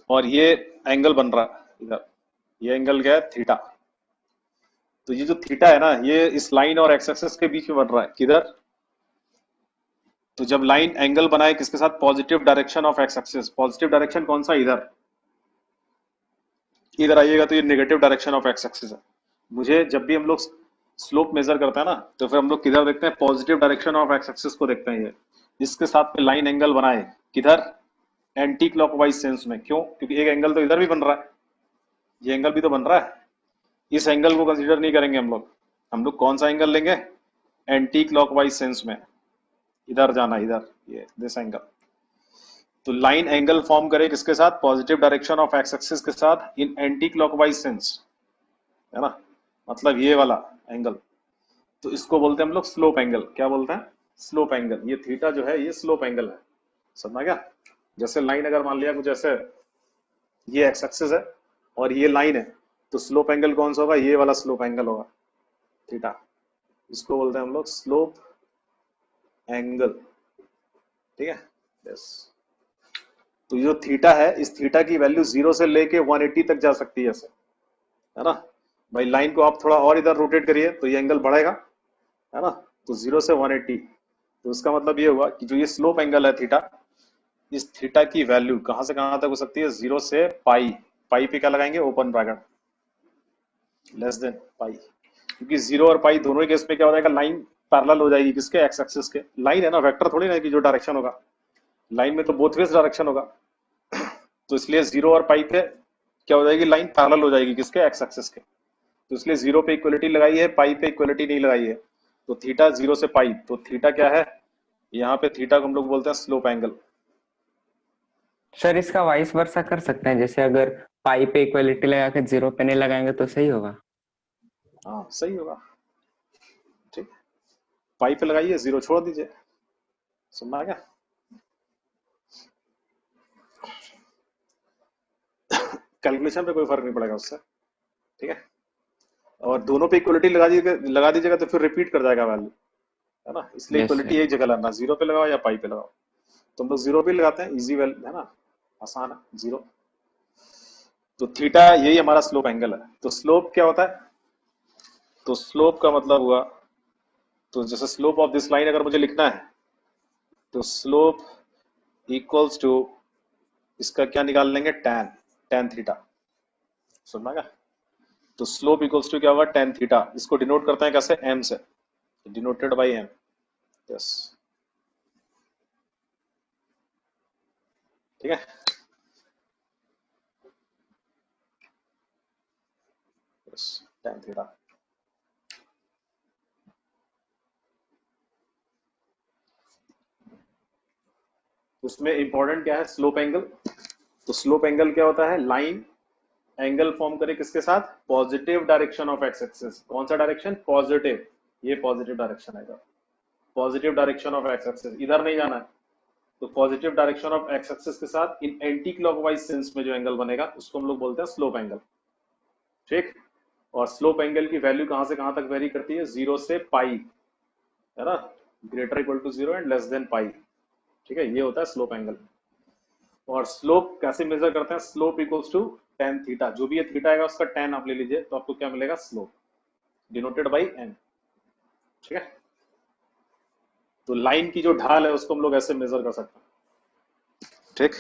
और ये एंगल बन रहा है इधर, ये एंगल क्या है? थीटा। तो ये जो थीटा है ना, ये इस लाइन और एक्स एक्सिस के बीच में बन रहा है, किधर? तो जब लाइन एंगल बनाए किसके साथ? Positive direction of x axis. Positive direction कौन सा? इधर, इधर आइएगा तो ये negative direction of x axis है। मुझे जब भी हम लोग स्लोप मेजर करता है ना, तो फिर हम लोग किधर देखते हैं, positive direction of x axis को देखते हैं। ये इसके साथ में लाइन एंगल बनाए किधर, एंटी क्लॉकवाइज सेंस में। क्यों? क्योंकि एक एंगल तो इधर भी बन रहा है, ये एंगल भी तो बन रहा है, इस एंगल को कंसीडर नहीं करेंगे हम लोग कौन सा एंगल लेंगे, एंटी क्लॉकवाइज सेंस में, इधर जाना, इधर, ये दिस एंगल। तो लाइन एंगल फॉर्म करे किसके साथ, positive direction of x axis के साथ इन एंटी क्लॉकवाइज सेंस, है ना, मतलब ये वाला एंगल। तो इसको बोलते हैं हम लोग स्लोप एंगल। क्या बोलते हैं, स्लोप एंगल। ये थीटा जो है ये स्लोप एंगल है, समझना क्या। जैसे लाइन अगर मान लिया कुछ ऐसे, ये एक्स एक्सिस है और ये लाइन है, तो स्लोप एंगल कौन सा होगा, ये वाला स्लोप एंगल होगा, थीटा। इसको बोलते हैं हम लोग स्लोप एंगल, ठीक है। यस, तो ये जो थीटा है, इस थीटा की वैल्यू 0 से लेके 180 तक जा सकती है, ऐसे, है ना भाई। लाइन को आप थोड़ा और इधर रोटेट करिए तो ये एंगल बढ़ेगा, है ना, तो 0 से 180। तो इसका मतलब ये हुआ कि जो ये स्लोप एंगल है थीटा, इस थीटा की वैल्यू कहां से कहां तक हो सकती है, 0 से पाई। पाई पे क्या लगाएंगे, ओपन ब्रैकेट, लेस देन पाई। क्योंकि 0 और पाई दोनों ही केस में क्या हो जाएगा, लाइन पैरेलल हो जाएगी किसके, एक्स एक्सिस के। लाइन है ना, वेक्टर थोड़ी ना कि जो डायरेक्शन होगा, लाइन में तो बोथ वेज डायरेक्शन होगा। तो इसलिए 0 और पाई पे क्या हो जाएगी, लाइन पैरेलल हो जाएगी किसके, एक्स एक्सिस के। तो इसलिए 0 पे इक्वलिटी लगाई है, पाई पे इक्वलिटी नहीं लगाई है। तो थीटा 0 से पाई, तो थीटा क्या है, यहाँ पे थीटा को हम लोग बोलते हैं स्लोप एंगल। सर इसका वाइस वर्सा कर सकते हैं, जैसे अगर पाई पे इक्वलिटी लगा के 0 पे नहीं लगाएंगे तो सही होगा। हाँ सही होगा, ठीक। पाई पे लगाइए, 0 छोड़ दीजिए, समझा क्या। कैलकुलेशन पे कोई फर्क नहीं पड़ेगा उससे, ठीक है। और दोनों पे इक्वलिटी लगा दीजिएगा तो फिर रिपीट कर जाएगा वैल्यू, है ना। इसलिए Yes, इक्वलिटी एक जगह लाना, 0 पे लगाओ या पाई पे लगाओ। तो हम लोग 0 पे लगाते हैं, इजी वैल्यू है ना, आसान है 0। तो थीटा यही हमारा स्लोप एंगल है। तो स्लोप क्या होता है, तो स्लोप का मतलब हुआ, तो जैसे स्लोप ऑफ दिस लाइन अगर मुझे लिखना है, तो स्लोप इक्वल्स टू, इसका क्या निकाल लेंगे, tan थीटा, सुनना क्या। तो स्लोप इक्वल्स टू क्या होगा, tan थीटा। इसको डिनोट करते हैं कैसे, m से, डिनोटेड बाय m। यस, ठीक है। Yes, tan theta. उसमें इंपॉर्टेंट क्या है, स्लोप एंगल। तो स्लोप एंगल क्या होता है, लाइन एंगल फॉर्म करे किसके साथ, positive direction of x axis. कौन सा डायरेक्शन, पॉजिटिव, ये पॉजिटिव डायरेक्शन है, positive direction of x axis, इधर नहीं जाना है। तो positive direction of x axis के साथ इन एंटी क्लॉकवाइज सेंस में जो एंगल बनेगा उसको हम लोग बोलते हैं स्लोप एंगल, ठीक। और स्लोप एंगल की वैल्यू कहां से कहां तक वेरी करती है, 0 से पाई, है ना, greater equal to 0 and less than pi, ठीक है। ये होता है स्लोप एंगल। और स्लोप कैसे मेजर करते हैं, slope equals to tan theta. जो भी ये थीटा आएगा उसका tan आप ले लीजिए, तो आपको क्या मिलेगा, स्लोप डिनोटेड बाई n, ठीक है। तो लाइन की जो ढाल है उसको हम लोग ऐसे मेजर कर सकते हैं, ठीक।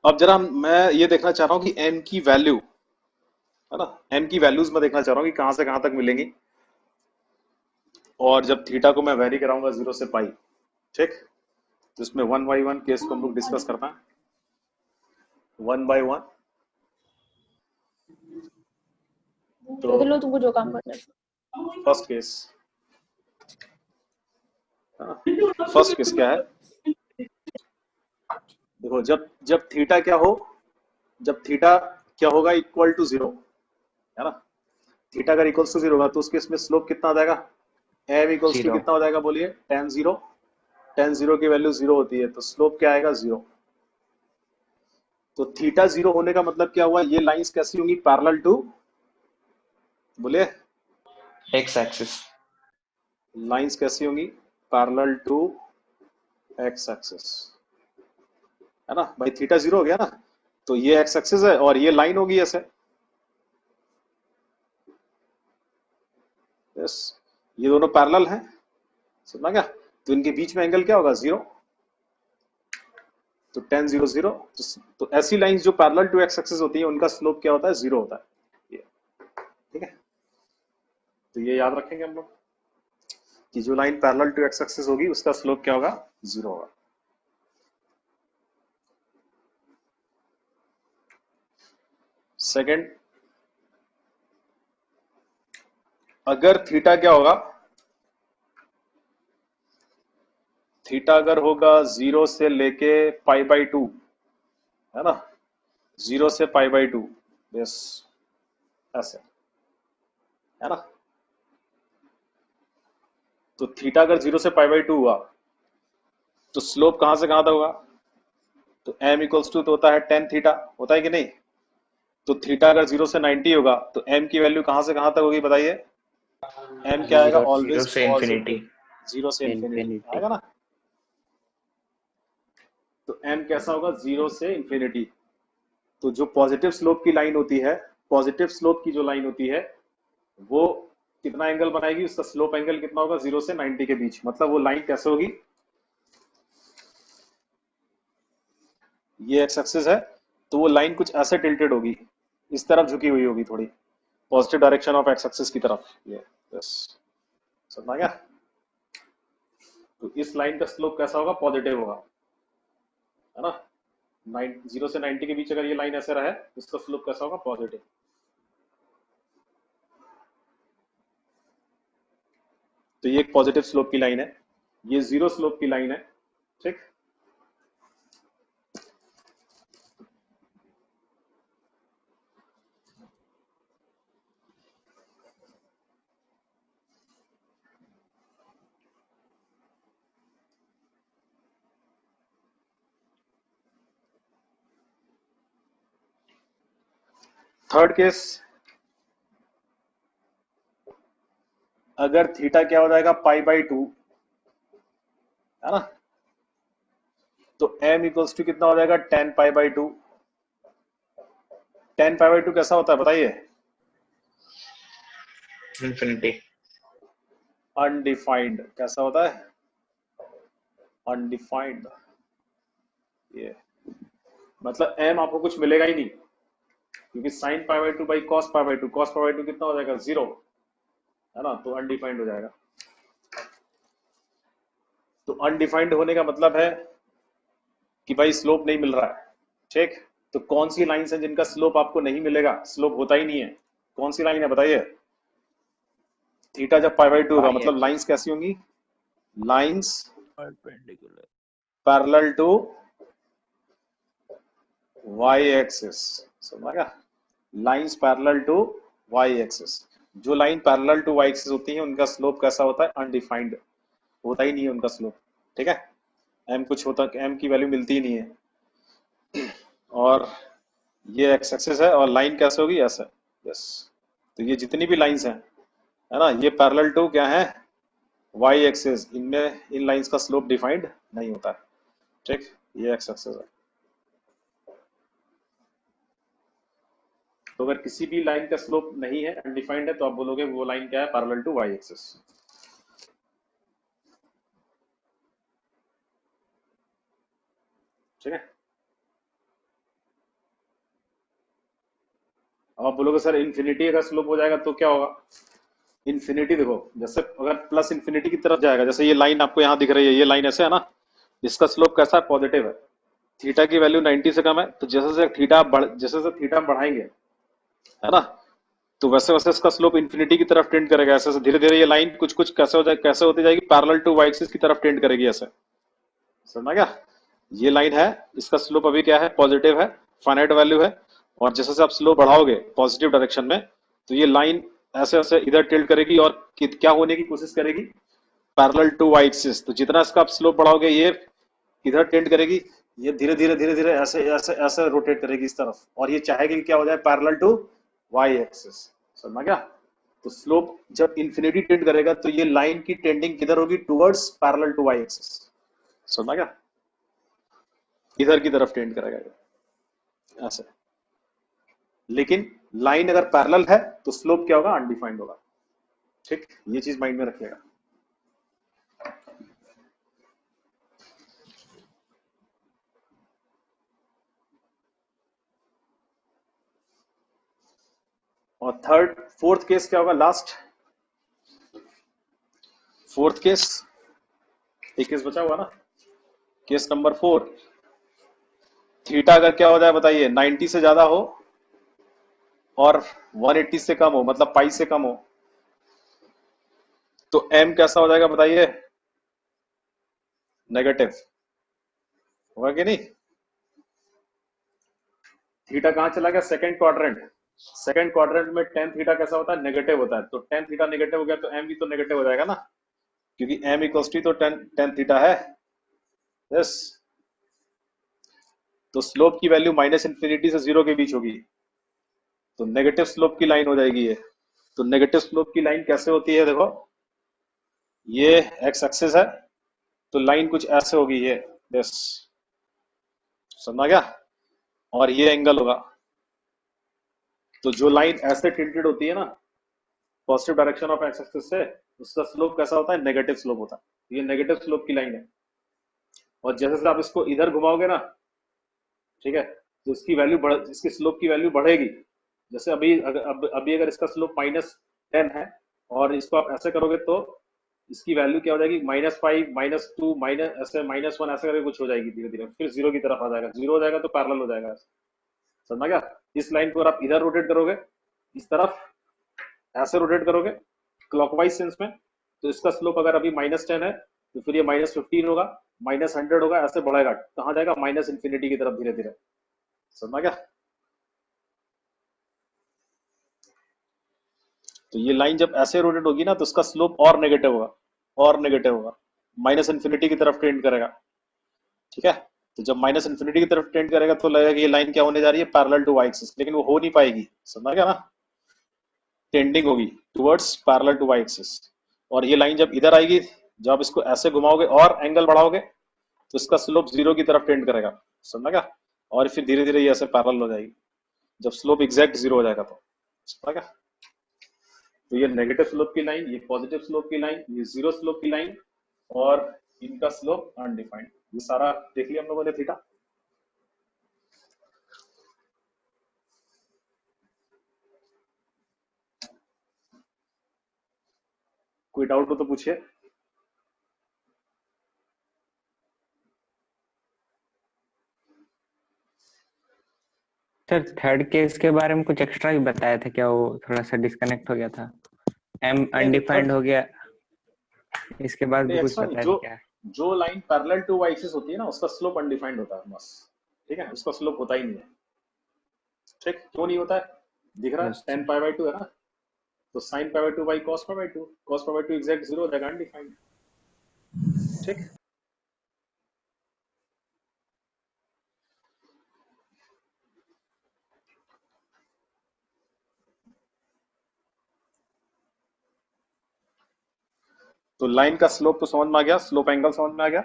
अब जरा मैं ये देखना चाह रहा हूं कि n की वैल्यू, है ना, n की वैल्यूज मैं देखना चाह रहा हूं कि कहां से कहां तक मिलेंगी। और जब थीटा को मैं वेरी कराऊंगा 0 से पाई, ठीक। तो इसमें 1 by 1 केस को हम लोग डिस्कस करते हैं, 1 by 1। तो लो तुमको जो काम करना है। फर्स्ट केस, फर्स्ट केस क्या है, देखो जब थीटा क्या हो, जब थीटा क्या होगा, इक्वल टू 0, है ना। थीटा अगर इक्वल टू 0 होगा तो उस केस में स्लोप कितना आ जाएगा, m इक्वल्स टू कितना हो जाएगा, बोलिए, tan 0। tan 0 की वैल्यू 0 होती है, तो स्लोप क्या आएगा, 0। तो थीटा 0 होने का मतलब क्या हुआ, ये लाइंस कैसी होंगी, पैरेलल टू, बोलिए, एक्स एक्सिस। लाइंस कैसी होंगी, पैरेलल टू एक्स एक्सिस, है ना भाई। थीटा 0 हो गया ना, तो ये एक्स एक्सिस है और ये लाइन होगी ऐसे। यस, ये दोनों पैरेलल हैं, समझा क्या? तो इनके बीच में एंगल क्या होगा? 0। तो tan 0 0। तो ऐसी लाइंस जो पैरेलल टू एक्स एक्सिस होती है उनका स्लोप क्या होता है? 0 होता है। ये ठीक है, तो ये याद रखेंगे हम लोग कि जो line parallel to X axis होगी उसका स्लोप क्या होगा? 0 होगा। सेकंड, अगर थीटा क्या होगा? थीटा अगर होगा 0 से लेके π/2, है ना, 0 से π/2, यस ऐसे, है ना। तो थीटा अगर 0 से π/2 हुआ तो स्लोप कहां से कहां तक होगा? तो m इक्वल्स टू तो होता है tan थीटा, होता है कि नहीं? तो थीटा अगर 0 से 90 होगा तो m की वैल्यू कहां से कहां तक होगी बताइए? m क्या आएगा? ऑलवेज 0 से इंफिनिटी। 0 से इंफिनिटी आएगा ना। तो m कैसा होगा? 0 से इंफिनिटी। तो जो पॉजिटिव स्लोप की लाइन होती है, पॉजिटिव स्लोप की जो लाइन होती है वो कितना एंगल बनाएगी? उसका स्लोप एंगल कितना होगा? 0 से 90 के बीच। मतलब वो लाइन कैसे होगी? ये एक्स एक्सिस है तो वो लाइन कुछ ऐसे टिल्टेड होगी, इस तरफ झुकी हुई होगी थोड़ी, positive direction of x axis की तरफ। ये यस, समझा क्या? तो इस लाइन का स्लोप कैसा होगा? पॉजिटिव होगा, है ना। 0 से 90 के बीच अगर ये लाइन ऐसे रहे इसका स्लोप कैसा होगा? पॉजिटिव। तो ये एक पॉजिटिव स्लोप की लाइन है, ये 0 स्लोप की लाइन है, ठीक। थर्ड केस, अगर थीटा क्या हो जाएगा? π/2, है ना। तो m इक्वल्स टू कितना हो जाएगा? tan π/2। tan π/2 कैसा होता है बताइए? इंफिनिटी। अनडिफाइंड। कैसा होता है? अनडिफाइंड। ये मतलब m आपको कुछ मिलेगा ही नहीं, क्योंकि sin π/2 बाई cos π/2, cos π/2 कितना हो जाएगा? 0, है ना। तो अनडिफाइंड हो जाएगा। तो अनडिफाइंड होने का मतलब है कि भाई स्लोप नहीं मिल रहा है, ठीक। तो कौन सी लाइंस है जिनका स्लोप आपको नहीं मिलेगा? स्लोप होता ही नहीं है। कौन सी लाइन है बताइए? थीटा जब π/2 होगा मतलब लाइंस कैसी होंगी? Lines perpendicular parallel to y axis, समझा क्या? Lines parallel to y axis. जो line parallel to y axis होती है उनका स्लोप कैसा होता है? अनडिफाइंड, होता ही नहीं है उनका स्लोप, ठीक है। m कुछ होता, m की वैल्यू मिलती ही नहीं है। और ये एक्स एक्सिस है और लाइन कैसे होगी? ऐसे, यस। तो ये जितनी भी लाइंस हैं, है ना, ये पैरेलल टू क्या है? y axis. इनमें इन लाइंस का स्लोप डिफाइंड नहीं होता है, ठीक। ये एक्स एक्सिस है। तो अगर किसी भी लाइन का स्लोप नहीं है, अनडिफाइंड है, तो आप बोलोगे वो लाइन क्या है? Parallel to y axis. ठीक है। अब आप बोलोगे सर इन्फिनिटी अगर स्लोप हो जाएगा तो क्या होगा? इन्फिनिटी देखो, जैसे अगर प्लस इन्फिनिटी की तरफ जाएगा, जैसे ये लाइन आपको यहाँ दिख रही है, ये लाइन ऐसे है ना, इसका स्लोप कैसा है? पॉजिटिव है। थीटा की वैल्यू 90 से कम है, तो जैसे जैसे थीटा बढ़ाएंगे, है ना, तो वैसे वैसे इसका स्लोप इन्फिनिटी की तरफ टेंड करेगा। ऐसे धीरे धीरे ये लाइन कुछ कुछ कैसे होती जाएगी? पैरेलल टू y एक्सिस की तरफ टेंड करेगी, ऐसे, समझना क्या? ये लाइन है, इसका स्लोप अभी क्या है? पॉजिटिव है, फाइनाइट वैल्यू है। और जैसे जैसे आप स्लोप बढ़ाओगे पॉजिटिव डायरेक्शन में, तो ये लाइन ऐसे ऐसे इधर टिल्ट करेगी और क्या होने की कोशिश करेगी? Parallel to y axis. तो जितना इसका आप स्लोप बढ़ाओगे ये इधर टेंड करेगी, ये धीरे धीरे धीरे धीरे ऐसे ऐसे ऐसे रोटेट करेगी इस तरफ, और ये चाहेगी कि क्या हो जाए? पैरेलल टू y एक्सिस, समझना क्या? तो स्लोप जब इंफिनिटी टेंड करेगा तो ये लाइन की टेंडिंग किधर होगी? Towards parallel to y axis, समझना क्या? इधर की तरफ टेंड करेगा ये, ऐसे। लेकिन लाइन अगर पैरेलल है तो स्लोप क्या होगा? अनडिफाइंड होगा। ठीक, ये चीज माइंड में रखिएगा। और फोर्थ केस क्या होगा? लास्ट फोर्थ केस, एक केस बचा हुआ ना, केस नंबर 4। थीटा अगर क्या हो जाए बताइए, 90 से ज्यादा हो और 180 से कम हो, मतलब पाई से कम हो, तो m कैसा हो जाएगा बताइए? नेगेटिव होगा कि नहीं? थीटा कहां चला गया? Second quadrant. सेकंड क्वाड्रेंट में टेन थीटा कैसा होता है? नेगेटिव होता है। तो टेन थीटा नेगेटिव हो गया तो m भी तो नेगेटिव हो जाएगा ना, क्योंकि m इक्वल्स टू तो टेन थीटा है। यस, तो स्लोप की वैल्यू माइनस इन्फिनिटी से 0 के बीच होगी, तो नेगेटिव स्लोप की लाइन हो जाएगी ये। तो नेगेटिव स्लोप की लाइन कैसे होती है? देखो, ये एक्स एक्सिस है, तो लाइन कुछ ऐसे होगी ये, यस, समझा गया? और ये एंगल होगा। तो जो लाइन ऐसे टिल्टेड होती है ना positive direction of x axis से, उसका स्लोप कैसा होता है? नेगेटिव स्लोप होता है। ये नेगेटिव स्लोप की लाइन है। और जैसे जैसे आप इसको इधर घुमाओगे ना, ठीक है, तो इसकी वैल्यू इसकी स्लोप की वैल्यू बढ़ेगी। जैसे अभी अगर इसका स्लोप -10 है और इसको आप ऐसे करोगे तो इसकी वैल्यू क्या हो जाएगी? -5, -2, ऐसे -1 ऐसे करके कुछ हो जाएगी धीरे धीरे, फिर 0 की तरफ आ जाएगा। 0 हो जाएगा तो पैरेलल हो जाएगा। समझा क्या? इस लाइन को आप इधर रोटेट करोगे, इस तरफ ऐसे रोटेट करोगे क्लॉकवाइज सेंस में, तो इसका स्लोप अगर अभी -10 है तो फिर ये -15 होगा, -100 होगा, ऐसे बढ़ेगा। कहां जाएगा? माइनस इन्फिनिटी की तरफ धीरे धीरे। समझा क्या? तो ये लाइन जब ऐसे रोटेट होगी ना तो उसका स्लोप और नेगेटिव होगा, और नेगेटिव होगा, माइनस इन्फिनिटी की तरफ टेंड करेगा। ठीक है, तो जब माइनस इन्फिनिटी की तरफ टेंड करेगा तो लगेगा कि ये लाइन क्या होने जा रही है? पैरेलल टू वाई एक्सिस, लेकिन वो हो नहीं पाएगी। समझा क्या ना? टेंडिंग होगी towards parallel to Y axis. और ये लाइन जब इधर आएगी, जब इसको ऐसे घुमाओगे और एंगल बढ़ाओगे तो इसका स्लोप 0 की तरफ टेंड करेगा। समझा क्या? और फिर धीरे धीरे ये ऐसे पैरेलल हो जाएगी जब स्लोप एग्जैक्ट 0 हो जाएगा तो। समझा क्या? तो ये नेगेटिव स्लोप की लाइन, ये पॉजिटिव स्लोप की लाइन, ये 0 स्लोप की लाइन, और इनका स्लोप अनडिफाइंड। ये सारा देख लिया हम लोगों ने थीटा। कोई डाउट हो तो पूछिए। सर थर्ड केस के बारे में कुछ एक्स्ट्रा भी बताया था क्या? वो थोड़ा सा डिस्कनेक्ट हो गया था। m अनडिफाइंड हो गया, इसके बाद भी कुछ बताया था क्या? जो line parallel to Y axis होती है ना उसका स्लोप अनडिफाइंड होता है बस। ठीक है, उसका स्लोप होता ही नहीं है। ठीक, क्यों नहीं होता है? दिख रहा है tan π/2 है ना, तो sin π/2 by cos π/2, cos π/2 exact 0 हो जाएगा, अनडिफाइंड। ठीक, तो लाइन का स्लोप तो समझ में आ गया, स्लोप एंगल समझ में आ गया,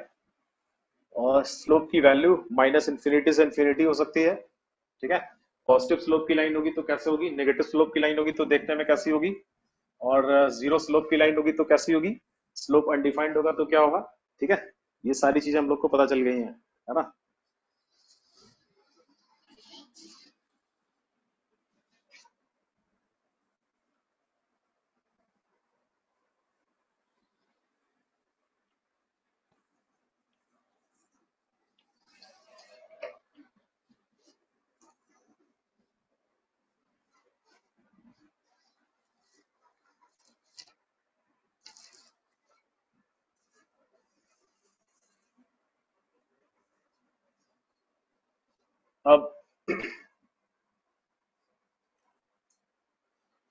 और स्लोप की वैल्यू माइनस इन्फिनिटी से इन्फिनिटी हो सकती है। ठीक है, पॉजिटिव स्लोप की लाइन होगी तो कैसे होगी, नेगेटिव स्लोप की लाइन होगी तो देखने में कैसी होगी, और 0 स्लोप की लाइन होगी तो कैसी होगी, स्लोप अनडिफाइंड होगा तो क्या होगा। ठीक है, ये सारी चीजें हम लोग को पता चल गई हैं, है ना। अब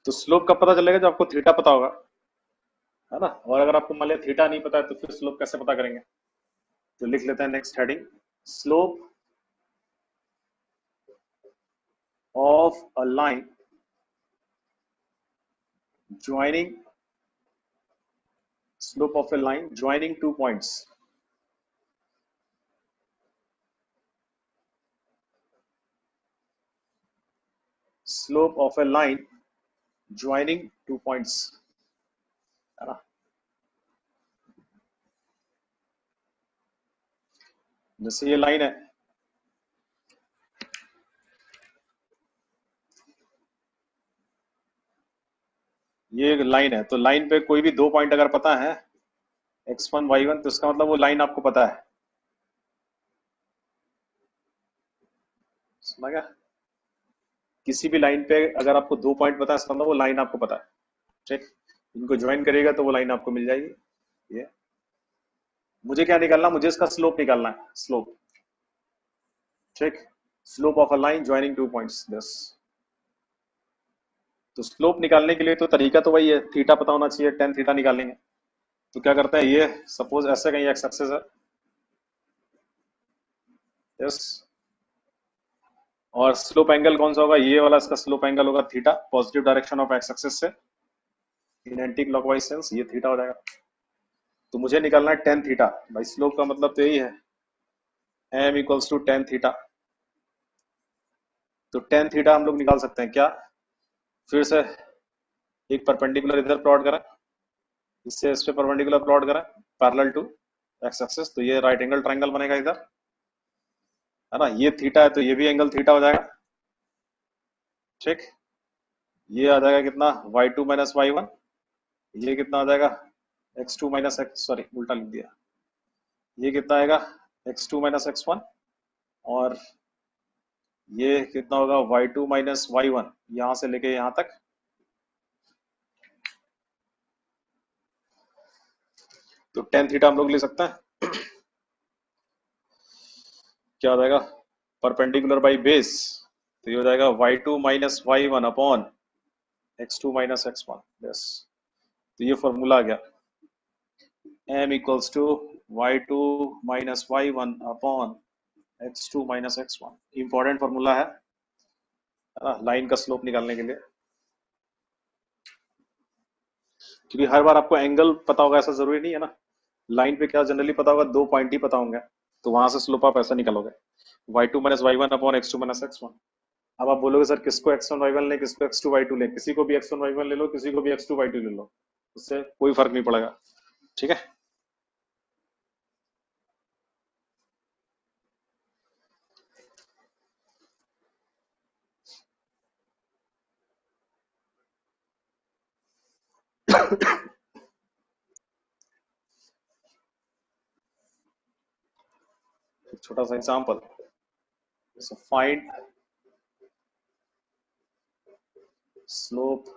तो स्लोप कब पता चलेगा? जब आपको थीटा पता होगा, है ना। और अगर आपको मान लिया थीटा नहीं पता है तो फिर स्लोप कैसे पता करेंगे? तो लिख लेते हैं next heading, slope of a line joining slope of a line joining 2 points slope of A line joining 2 points, है ना। जैसे ये लाइन है, ये लाइन है, तो लाइन पे कोई भी 2 पॉइंट अगर पता है x1 y1, तो इसका मतलब वो लाइन आपको पता है, समझ गया। किसी भी लाइन पे अगर आपको 2 पॉइंट पता है, इसका मतलब वो लाइन आपको पता है, ठीक। इनको ज्वाइन करिएगा तो वो लाइन आपको मिल जाएगी। ये मुझे क्या निकालना, मुझे इसका स्लोप निकालना है, स्लोप, ठीक। Slope of a line joining 2 points, this. तो स्लोप निकालने के लिए तो तरीका तो वही है, थीटा पता होना चाहिए, tan थीटा निकालेंगे। तो क्या करते हैं, ये सपोज ऐसे कहीं एक्स एक्सिस है, यस, और स्लोप एंगल कौन सा होगा, ये वाला इसका स्लोप एंगल होगा theta, positive direction of x axis से इन एंटी क्लॉकवाइज सेंस, ये थीटा हो जाएगा। तो मुझे निकालना है tan थीटा, भाई स्लोप का मतलब तो यही है, m equals to tan theta. तो tan थीटा हम लोग निकाल सकते हैं क्या, फिर से एक परपेंडिकुलर इधर प्लॉट करें, इससे इस पे परपेंडिकुलर प्लॉट करें पैरेलल टू एक्स एक्सिस, तो ये राइट एंगल ट्रायंगल बनेगा इधर, है ना। ये थीटा है तो ये भी एंगल थीटा हो जाएगा, ठीक। ये आ जाएगा कितना, y2 माइनस y1, ये कितना आ जाएगा x2 माइनस x, सॉरी उल्टा लिख दिया, ये कितना आएगा x2 माइनस x1, और ये कितना होगा y2 माइनस y1, यहां से लेके यहां तक। तो tan थीटा हम लोग ले सकते हैं, क्या हो जाएगा, परपेंडिकुलर बाई बेस, तो ये हो जाएगा y2 minus y1 upon x2 minus x1, yes. तो ये फॉर्मूला आ गया, m equals to y2 minus y1 upon x2 minus x1। Important formula है लाइन का स्लोप निकालने के लिए, क्योंकि हर बार आपको एंगल पता होगा ऐसा जरूरी नहीं है ना। लाइन पे क्या जनरली पता होगा, 2 पॉइंट ही पता होंगे, तो वहां से स्लोप आप ऐसा निकालोगे, y2 minus y1 upon x2 minus x1। अब आप बोलोगे सर किसको x1 y1 ले, किसको x2 y2 ले, किसी को भी x1 y1 ले लो, किसी को भी x2 y2 ले लो, उससे कोई फर्क नहीं पड़ेगा, ठीक है। छोटा सा example, so find slope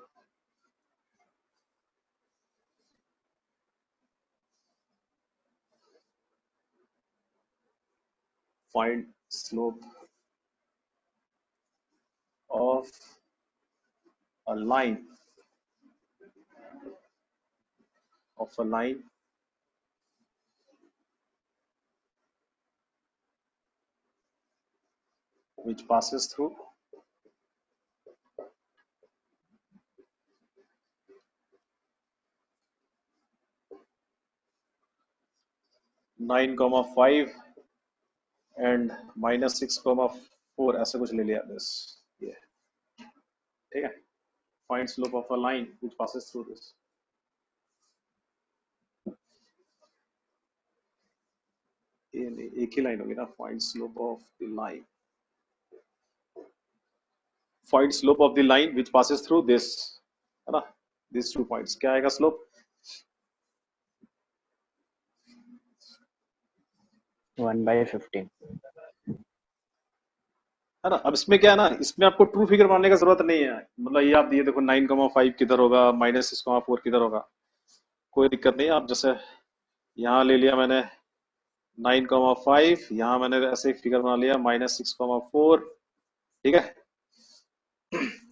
of a line which passes through 9,5 and -6,4, ऐसे कुछ ले लिया बस, ये ठीक है। Find slope of a line which passes through this, ये नहीं, एक ही लाइन होगी ना, find slope of the line, find slope of the line which passes through this, है ना, दिस 2 पॉइंट्स। क्या आएगा स्लोप, 1/15, है ना। अब इसमें क्या है ना, इसमें आपको ट्रू फिगर मानने का जरूरत नहीं है, मतलब ये आप दिए देखो 9,5 किधर होगा, -6,4 किधर होगा, कोई दिक्कत नहीं। आप जैसे यहाँ ले लिया मैंने 9,5, यहाँ मैंने ऐसे फिगर बना लिया -6,4, ठीक है।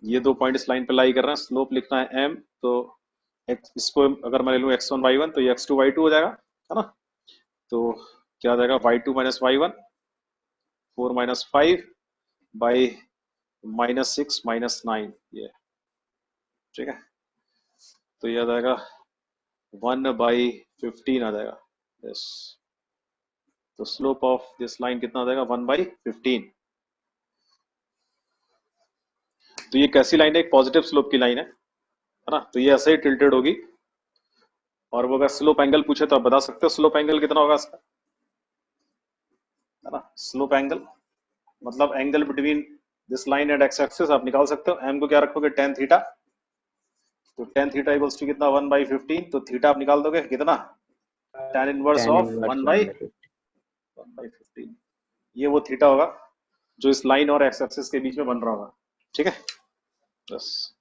ये 2 पॉइंट इस लाइन पे लाई कर रहे हैं, स्लोप लिखना है m, तो इसको अगर मैं ले लूँ x1 y1 तो ये x2 y2 हो जाएगा, है ना। तो क्या आ जाएगा y2 minus y1, 4 minus 5 by -6 minus 9, ये ठीक है। तो ये आ जाएगा 1/15 आ जाएगा, यस। तो स्लोप ऑफ दिस लाइन कितना आ जाएगा, 1/15। तो ये कैसी लाइन है? एक पॉजिटिव स्लोप की लाइन है ना? तो ये ऐसे ही टिल्टेड होगी, और वो अगर स्लोप एंगल पूछे तो आप बता सकते हो स्लोप एंगल कितना होगा इसका, है ना? स्लोप एंगल मतलब angle between this line and x axis आप निकाल सकते हो। एम को क्या रखोगे? tan theta. तो tan थीटा इक्वल्स टू कितना? 1/15। तो थीटा आप निकाल दोगे कितना? tan inverse tan of inverse 1/15। ये वो थीटा होगा जो इस लाइन और एक्स एक्सिस के बीच में बन रहा होगा। ठीक है, बस।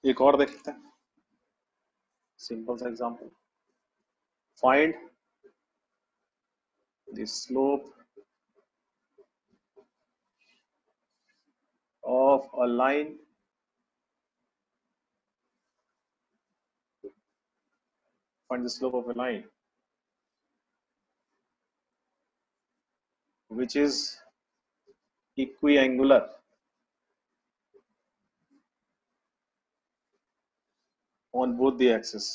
एक और देखते हैं, सिंपल सा example. Find the slope of a line which is equiangular on both the axes।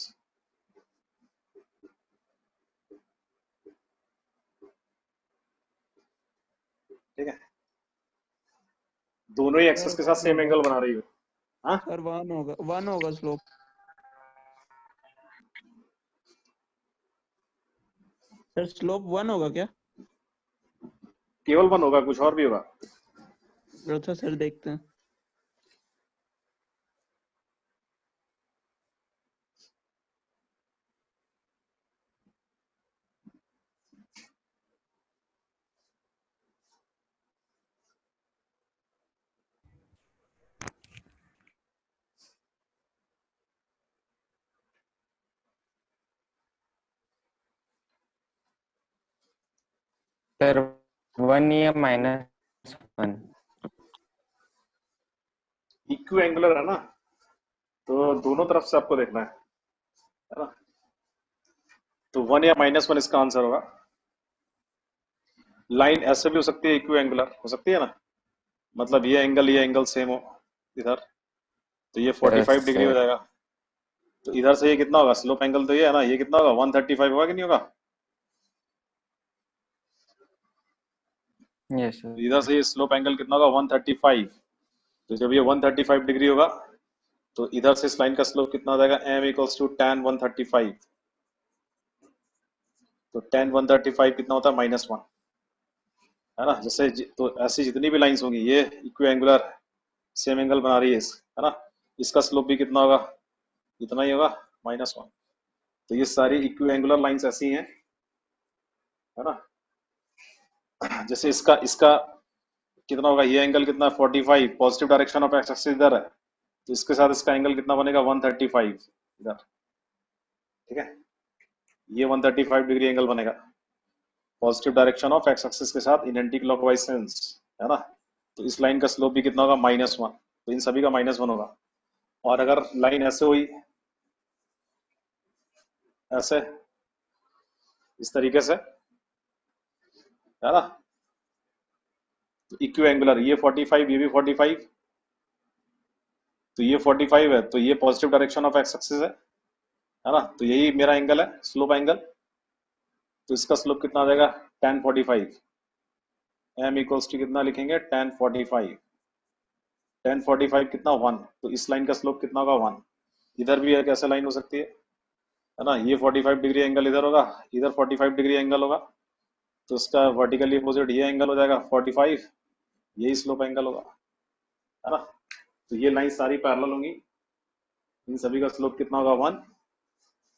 ठीक है, दोनों ही एक्सेस के साथ सेम एंगल बना रही हो। हाँ सर 1 होगा स्लोप। सर स्लोप 1 होगा क्या? केवल 1 होगा, कुछ और भी होगा? अच्छा सर देखते हैं। सर 1 या -1? इक्विएंगुलर है ना, तो दोनों तरफ से आपको देखना है ना? तो 1 या -1 इसका आंसर होगा। लाइन ऐसे भी हो सकती है, इक्विएंगुलर हो सकती है ना, मतलब ये एंगल सेम हो इधर, तो ये 45 डिग्री हो जाएगा। तो इधर से ये कितना होगा? स्लोप एंगल तो ये है ना, ये कितना होगा? 135 होगा कि नहीं होगा? Yes sir. इधर से ये स्लोप एंगल कितना होगा? 135। तो जब ये 135 डिग्री होगा तो इधर से इस लाइन का स्लोप कितना हो जाएगा? m equals to tan 135। तो tan 135 कितना होता है? -1, है ना? जैसे तो ऐसी जितनी भी लाइंस होंगी ये इक्विएंगुलर सेम एंगल बना रही है, है ना? इसका स्लोप भी कितना होगा? इतना ही होगा, -1। तो ये सारी इक्विएंगुलर लाइंस ऐसी हैं, है ना? जैसे इसका कितना होगा? ये एंगल कितना? 45। Positive direction of x axis इधर है, तो इसके साथ इसका एंगल कितना बनेगा? 135 इधर। ठीक है, ये 135 डिग्री एंगल बनेगा positive direction of x axis के साथ इन एंटी क्लॉकवाइज सेंस, है ना? तो इस लाइन का स्लोप भी कितना होगा? -1। तो इन सभी का -1 होगा। और अगर लाइन ऐसे हुई, ऐसे इस तरीके से, है ना, तो इक्विएंगुलर ये 45, ये भी 45, तो ये 45 है, तो ये positive direction of x axis है ना? तो यही मेरा एंगल है, स्लोप एंगल। तो इसका स्लोप कितना आ जाएगा? tan 45। m इक्वल्स टू कितना लिखेंगे? tan 45। tan 45 कितना? 1। तो इस लाइन का स्लोप कितना होगा? 1। इधर भी एक ऐसा लाइन हो सकती है ना? ये 45 डिग्री एंगल इधर होगा, इधर 45 डिग्री एंगल होगा, तो इसका वर्टिकली अपोजिट ये एंगल हो जाएगा 45, यही स्लोप एंगल होगा, है ना? तो ये लाइन सारी पैरेलल होंगी, इन सभी का स्लोप कितना होगा? 1,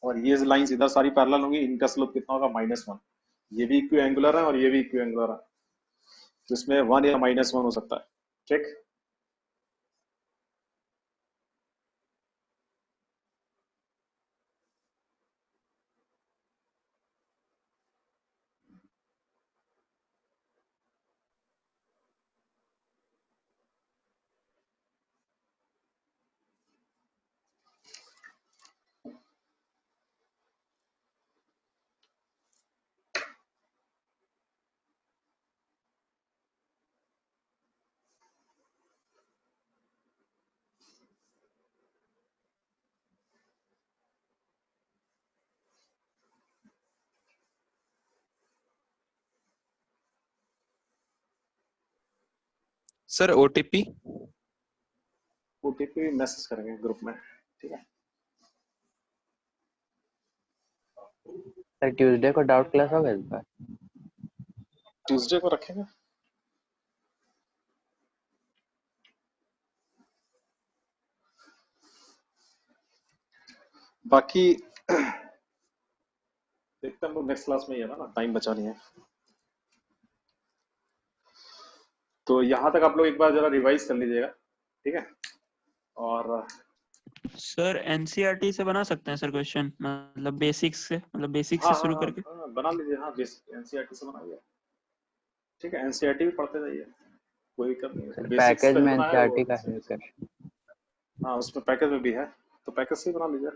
और ये लाइंस इधर सारी पैरेलल होंगी, इनका स्लोप कितना होगा -1। ये भी इक्वी एंगुलर है और ये भी इक्वी एंगुलर है, तो इसमें 1 या -1 हो सकता है। ठीक, सर ओटीपी ओटीपी मैसेज करेंगे ग्रुप में। ठीक है, सर ट्यूसडे को डाउट क्लास होगा इस बार? ट्यूसडे को रखेंगे। बाकी देखते हैं हम लोग नेक्स्ट क्लास में ही है ना, टाइम बचा नहीं है। तो यहाँ तक आप लोग एक बार जरा रिवाइज कर लीजिएगा। ठीक है, और सर एनसीईआरटी से बना सकते हैं सर क्वेश्चन, मतलब बेसिक्स से, मतलब बेसिक्स हाँ से शुरू हाँ करके। हाँ, बना लीजिए। हाँ, बेसिक एनसीईआरटी से बनाइए। ठीक है, एनसीईआरटी भी पढ़ते जाइए, कोई दिक्कत नहीं है। सर बेसिक्स पैकेज का में जितना है वो एनसीईआरटी का है सर। हाँ, उसमें पैकेज में भी है, तो पैकेज से ही बना लीजिए।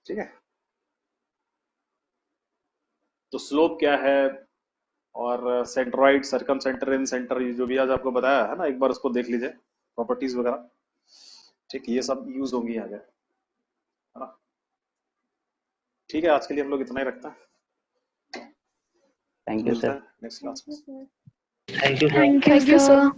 ठीक है, तो स्लोप क्या है और सेंट्रॉइड, सर्कम सेंटर, इन सेंटर, जो भी आज आपको बताया है ना, एक बार उसको देख लीजिए, प्रॉपर्टीज वगैरह। ठीक, ये सब यूज होंगी आगे, है ना। ठीक है, आज के लिए हम लोग इतना ही रखते हैं। थैंक यू मिलते सर। हैं नेक्स्ट क्लास में। Thank you thank you sir.